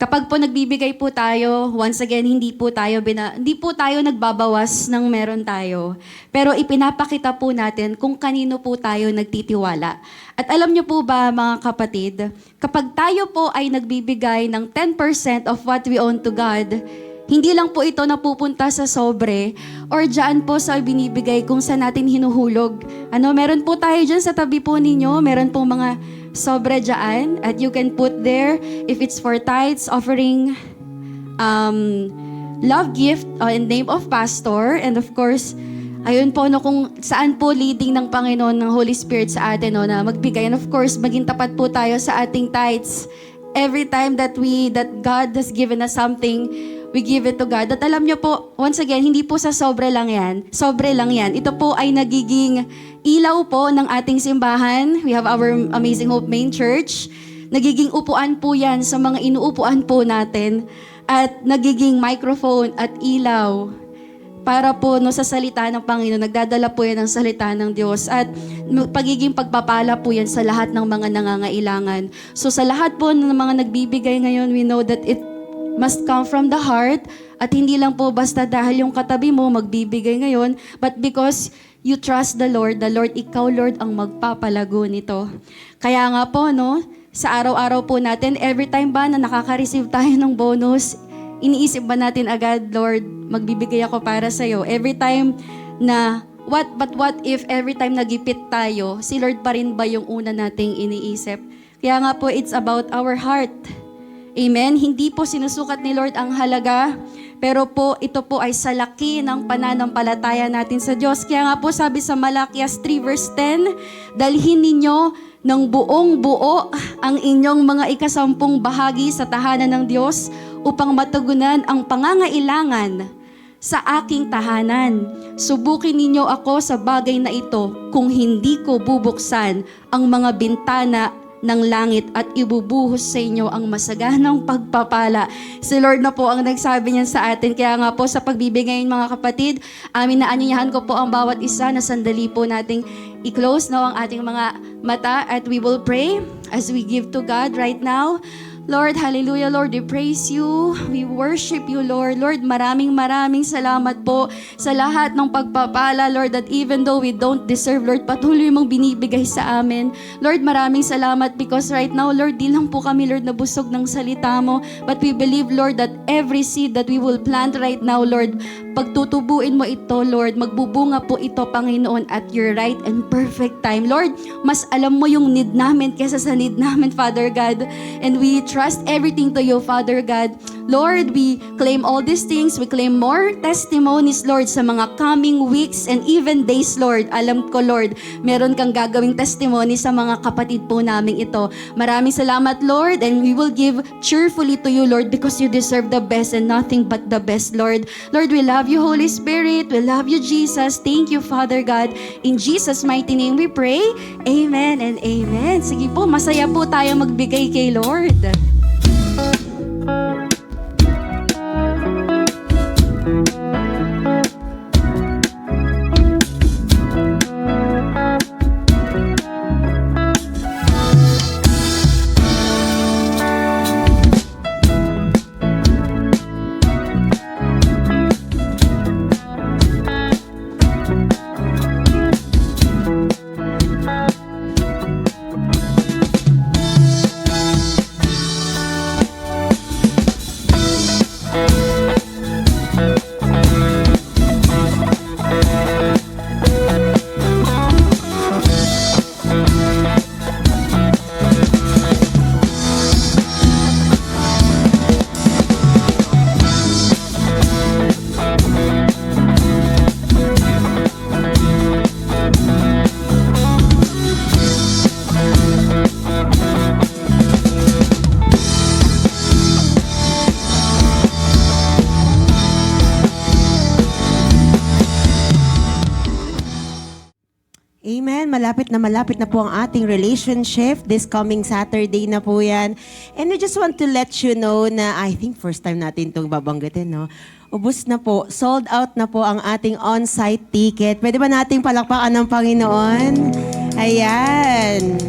Kapag po nagbibigay po tayo, once again, hindi po tayo nagbabawas ng meron tayo. Pero ipinapakita po natin kung kanino po tayo nagtitiwala. At alam niyo po ba mga kapatid, kapag tayo po ay nagbibigay ng 10% of what we own to God, hindi lang po ito napupunta sa sobre or dyan po sa binibigay kung saan natin hinuhulog. Meron po tayo dyan sa tabi po ninyo, meron po mga sobre dyan at you can put there if it's for tithes, offering, love gift in name of pastor, and of course, ayun po, no, kung saan po leading ng Panginoon, ng Holy Spirit sa atin, no, na magbigay. And of course, maging tapat po tayo sa ating tithes. Every time that God has given us something, we give it to God. At alam nyo po, once again, hindi po sa sobre lang yan. Ito po ay nagiging ilaw po ng ating simbahan. We have our Amazing Hope Main Church. Nagiging upuan po yan sa mga inuupuan po natin. At nagiging microphone at ilaw para po sa salita ng Panginoon. Nagdadala po yan ng salita ng Diyos. At pagiging pagpapala po yan sa lahat ng mga nangangailangan. So sa lahat po ng mga nagbibigay ngayon, we know that it must come from the heart at hindi lang po basta dahil yung katabi mo magbibigay ngayon, but because you trust the Lord, ikaw Lord ang magpapalago nito. Kaya nga po, no, sa araw-araw po natin, every time ba na nakaka-receive tayo ng bonus, iniisip ba natin agad, Lord, magbibigay ako para sa'yo? Every time na, what if every time nagipit tayo, si Lord pa rin ba yung una nating iniisip? Kaya nga po, it's about our heart. Amen? Hindi po sinusukat ni Lord ang halaga, pero po ito po ay sa laki ng pananampalataya natin sa Diyos. Kaya nga po sabi sa Malakias 3 verse 10, dalhin ninyo ng buong buo ang inyong mga ikasampung bahagi sa tahanan ng Diyos upang matugunan ang pangangailangan sa aking tahanan. Subukin ninyo ako sa bagay na ito kung hindi ko bubuksan ang mga bintana ng langit at ibubuhos sa inyo ang masaganang pagpapala. Si Lord na po ang nagsabi niyan sa atin. Kaya nga po sa pagbibigay mga kapatid, amin na anyuyahan ko po ang bawat isa na sandali po nating i-close na ang ating mga mata at we will pray as we give to God right now. Lord, hallelujah, Lord, we praise you. We worship you, Lord. Lord, maraming salamat po sa lahat ng pagpapala, Lord, that even though we don't deserve, Lord, patuloy mong binibigay sa amin. Lord, maraming salamat because right now, Lord, di lang po kami, Lord, nabusog ng salita mo, but we believe, Lord, that every seed that we will plant right now, Lord, pagtutubuin mo ito, Lord, magbubunga po ito, Panginoon, at your right and perfect time. Lord, mas alam mo yung need namin kesa sa need namin, Father God, and we trust everything to you, Father God. Lord, we claim all these things. We claim more testimonies, Lord, sa mga coming weeks and even days, Lord. Alam ko, Lord, meron kang gagawing testimony sa mga kapatid po namin ito. Maraming salamat, Lord, and we will give cheerfully to you, Lord, because you deserve the best and nothing but the best, Lord. Lord, we love you, Holy Spirit. We love you, Jesus. Thank you, Father God. In Jesus' mighty name we pray. Amen and amen. Sige po, masaya po tayo magbigay kay Lord. Amen. Malapit na po ang ating relationship. This coming Saturday na po yan. And we just want to let you know na I think first time natin itong babanggitin, no? Ubus na po. Sold out na po ang ating on-site ticket. Pwede ba nating palakpakan ng Panginoon? Ayan.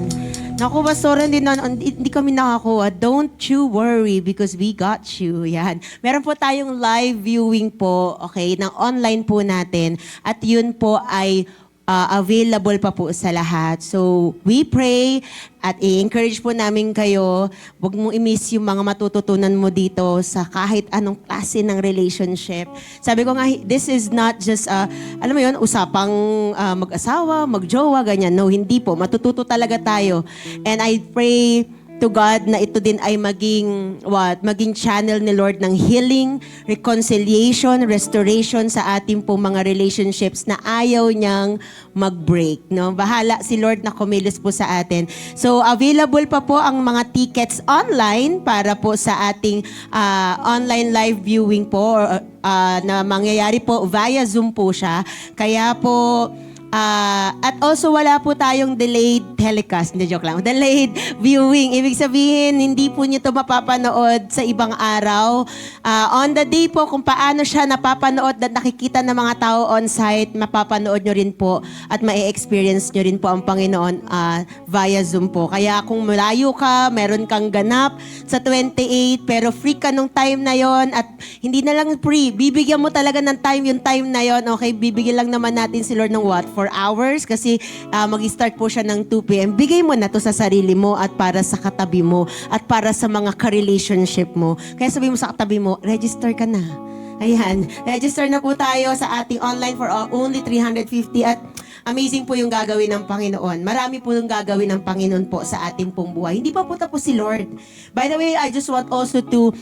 Naku, Pastor, hindi kami nakakuha. Don't you worry because we got you. Yan. Meron po tayong live viewing po, okay, ng online po natin. At yun po ay available pa po sa lahat. So, we pray at i-encourage po namin kayo, huwag mong i-miss yung mga matututunan mo dito sa kahit anong klase ng relationship. Sabi ko nga, this is not just, alam mo yun, usapang mag-asawa, mag-jowa, ganyan. No, hindi po. Matututo talaga tayo. And I pray to God na ito din ay maging channel ni Lord ng healing, reconciliation, restoration sa ating po mga relationships na ayaw niyang mag-break. No? Bahala si Lord na kumilos po sa atin. So, available pa po ang mga tickets online para po sa ating online live viewing po na mangyayari po via Zoom po siya. Kaya po, at also, wala po tayong delayed telecast. Hindi, joke lang. Delayed viewing. Ibig sabihin, hindi po nyo ito mapapanood sa ibang araw. On the day po, kung paano siya napapanood at nakikita ng mga tao on-site, mapapanood nyo rin po at ma-experience nyo rin po ang Panginoon via Zoom po. Kaya kung malayo ka, meron kang ganap sa 28, pero free ka nung time na yon at hindi na lang free. Bibigyan mo talaga ng time, yung time na yon. Okay, bibigyan lang naman natin si Lord ng what? 4 hours kasi mag-start po siya ng 2 p.m. Bigay mo na to sa sarili mo at para sa katabi mo at para sa mga ka-relationship mo. Kaya sabi mo sa katabi mo, register ka na. Ayan, register na po tayo sa ating online for only 350 at amazing po yung gagawin ng Panginoon. Marami po yung gagawin ng Panginoon po sa ating pong buhay. Hindi pa po tapos si Lord. By the way, I just want also to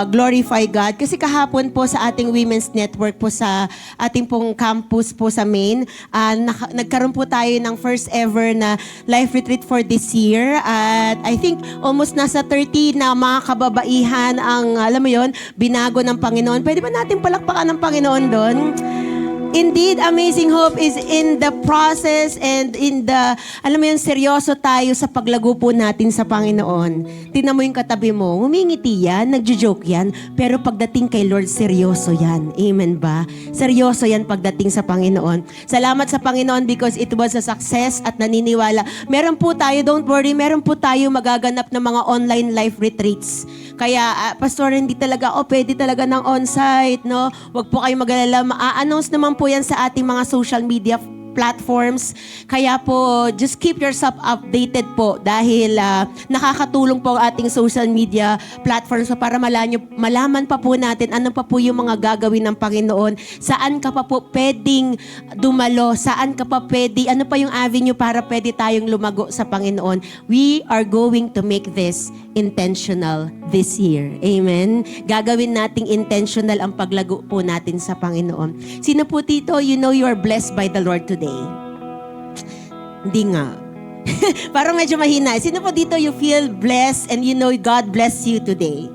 glorify God kasi kahapon po sa ating Women's Network po sa ating pong campus po sa Maine, nagkaroon po tayo ng first ever na life retreat for this year. At I think almost nasa 30 na mga kababaihan ang, alam mo yon, binago ng Panginoon. Pwede ba natin palakpakan ng Panginoon doon? Indeed, Amazing Hope is in the process and in the, alam mo yun, seryoso tayo sa paglago po natin sa Panginoon. Tingnan mo yung katabi mo, ngumingiti yan, nagjo-joke yan, pero pagdating kay Lord, seryoso yan. Amen ba? Seryoso yan pagdating sa Panginoon. Salamat sa Panginoon because it was a success at naniniwala. Meron po tayo, don't worry, meron po tayo magaganap ng mga online life retreats. Kaya, Pastor, hindi talaga, pwede talaga ng on-site, no? Huwag po kayo mag-alala. Ma-announce naman po yan sa ating mga social media platforms. Kaya po, just keep yourself updated po dahil nakakatulong po ang ating social media platforms para malaman pa po natin ano pa po yung mga gagawin ng Panginoon. Saan ka pa po pwedeng dumalo? Saan ka pa pwede? Ano pa yung avenue para pwede tayong lumago sa Panginoon? We are going to make this intentional this year. Amen? Gagawin nating intentional ang paglago po natin sa Panginoon. Sino po dito, you know you are blessed by the Lord today? Hindi nga. Parang medyo mahina. Sino po dito you feel blessed and you know God bless you today?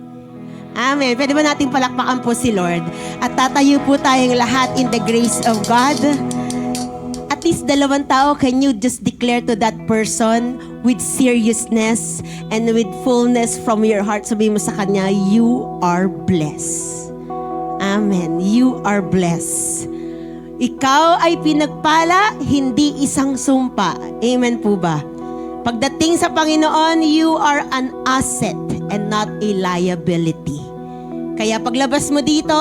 Amen. Pwede ba natin palakpakan po si Lord? At tatayo po tayong lahat in the grace of God. At least 2 tao, can you just declare to that person with seriousness and with fullness from your heart, sabihin mo sa kanya, you are blessed. Amen. You are blessed. Ikaw ay pinagpala, hindi isang sumpa. Amen po ba? Pagdating sa Panginoon, you are an asset and not a liability. Kaya paglabas mo dito,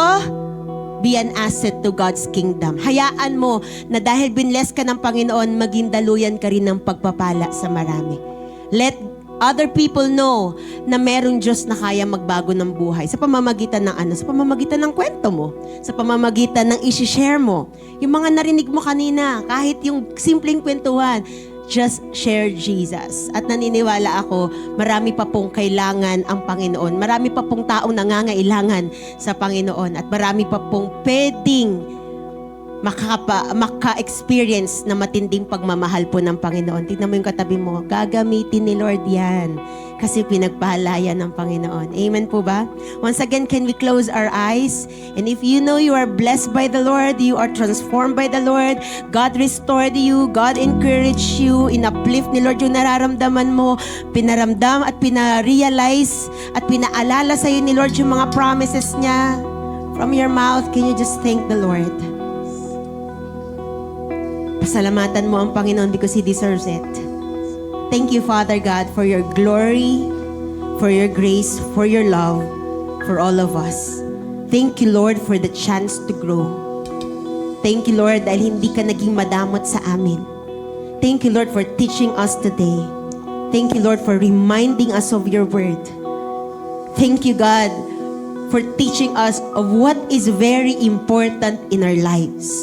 be an asset to God's kingdom. Hayaan mo na dahil binless ka ng Panginoon, maging daluyan ka rin ng pagpapala sa marami. Let other people know na merong Diyos na kaya magbago ng buhay sa pamamagitan ng ano? Sa pamamagitan ng kwento mo, sa pamamagitan ng isi-share mo. Yung mga narinig mo kanina, kahit yung simpleng kwentuhan, just share Jesus. At naniniwala ako, marami pa pong kailangan ang Panginoon. Marami pa pong taong nangangailangan sa Panginoon. At marami pa pong pwedeng maka-experience na matinding pagmamahal po ng Panginoon. Tignan mo yung katabi mo, gagamitin ni Lord yan. kasi pinagpahalaya ng Panginoon. Amen po ba? Once again, can we close our eyes? And if you know you are blessed by the Lord, you are transformed by the Lord, God restored you, God encouraged you, in-uplift ni Lord yung nararamdaman mo, pinaramdam at pina-realize at pinaalala sa'yo ni Lord yung mga promises niya. From your mouth, can you just thank the Lord? Pasalamatan mo ang Panginoon because He deserves it. Thank you, Father God, for your glory, for your grace, for your love, for all of us. Thank you, Lord, for the chance to grow. Thank you, Lord, dahil hindi ka naging madamot sa amin. Thank you, Lord, for teaching us today. Thank you, Lord, for reminding us of your word. Thank you, God, for teaching us of what is very important in our lives.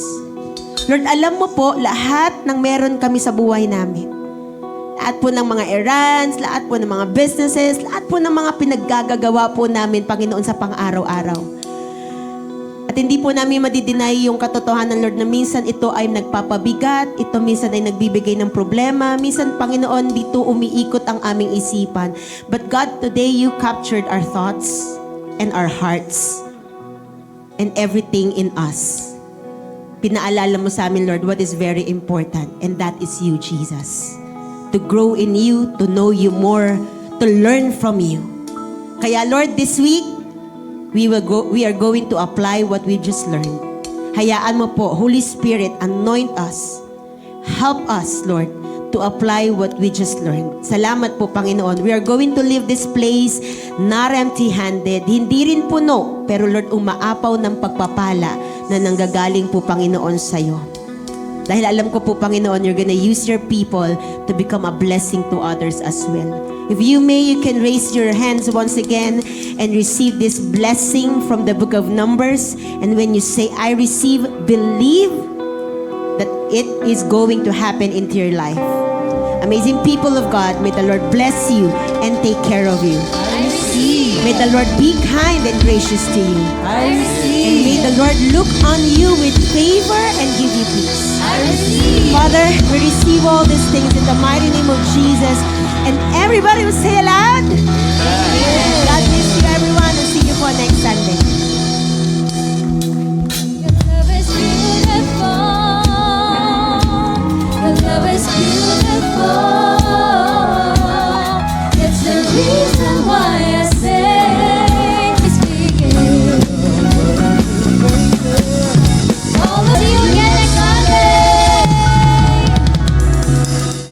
Lord, alam mo po, lahat ng meron kami sa buhay namin. Lahat po ng mga errands, lahat po ng mga businesses, lahat po ng mga pinaggagawa po namin, Panginoon, sa pang-araw-araw. At hindi po namin madidinay yung katotohanan, Lord, na minsan ito ay nagpapabigat, ito minsan ay nagbibigay ng problema, minsan, Panginoon, dito umiikot ang aming isipan. But God, today you captured our thoughts and our hearts and everything in us. Pinaalala mo sa amin, Lord, what is very important, and that is you, Jesus. To grow in you, to know you more, to learn from you. Kaya, Lord, this week, we are going to apply what we just learned. Hayaan mo po, Holy Spirit, anoint us. Help us, Lord, to apply what we just learned. Salamat po, Panginoon. We are going to leave this place not empty-handed. Hindi rin puno, pero Lord, umaapaw ng pagpapala na nanggagaling po, Panginoon, sa'yo. Dahil alam ko po, Panginoon, you're gonna use your people to become a blessing to others as well. If you may, you can raise your hands once again and receive this blessing from the book of Numbers. And when you say, I receive, believe that it is going to happen into your life. Amazing people of God, may the Lord bless you and take care of you. I receive. May the Lord be kind and gracious to you. I And receive. may the Lord look on you with favor and give you peace. I receive. Father, we receive all these things in the mighty name of Jesus. And everybody will say aloud. Amen. God bless you, everyone, and see you for next Sunday. Your love is beautiful. Your love is beautiful.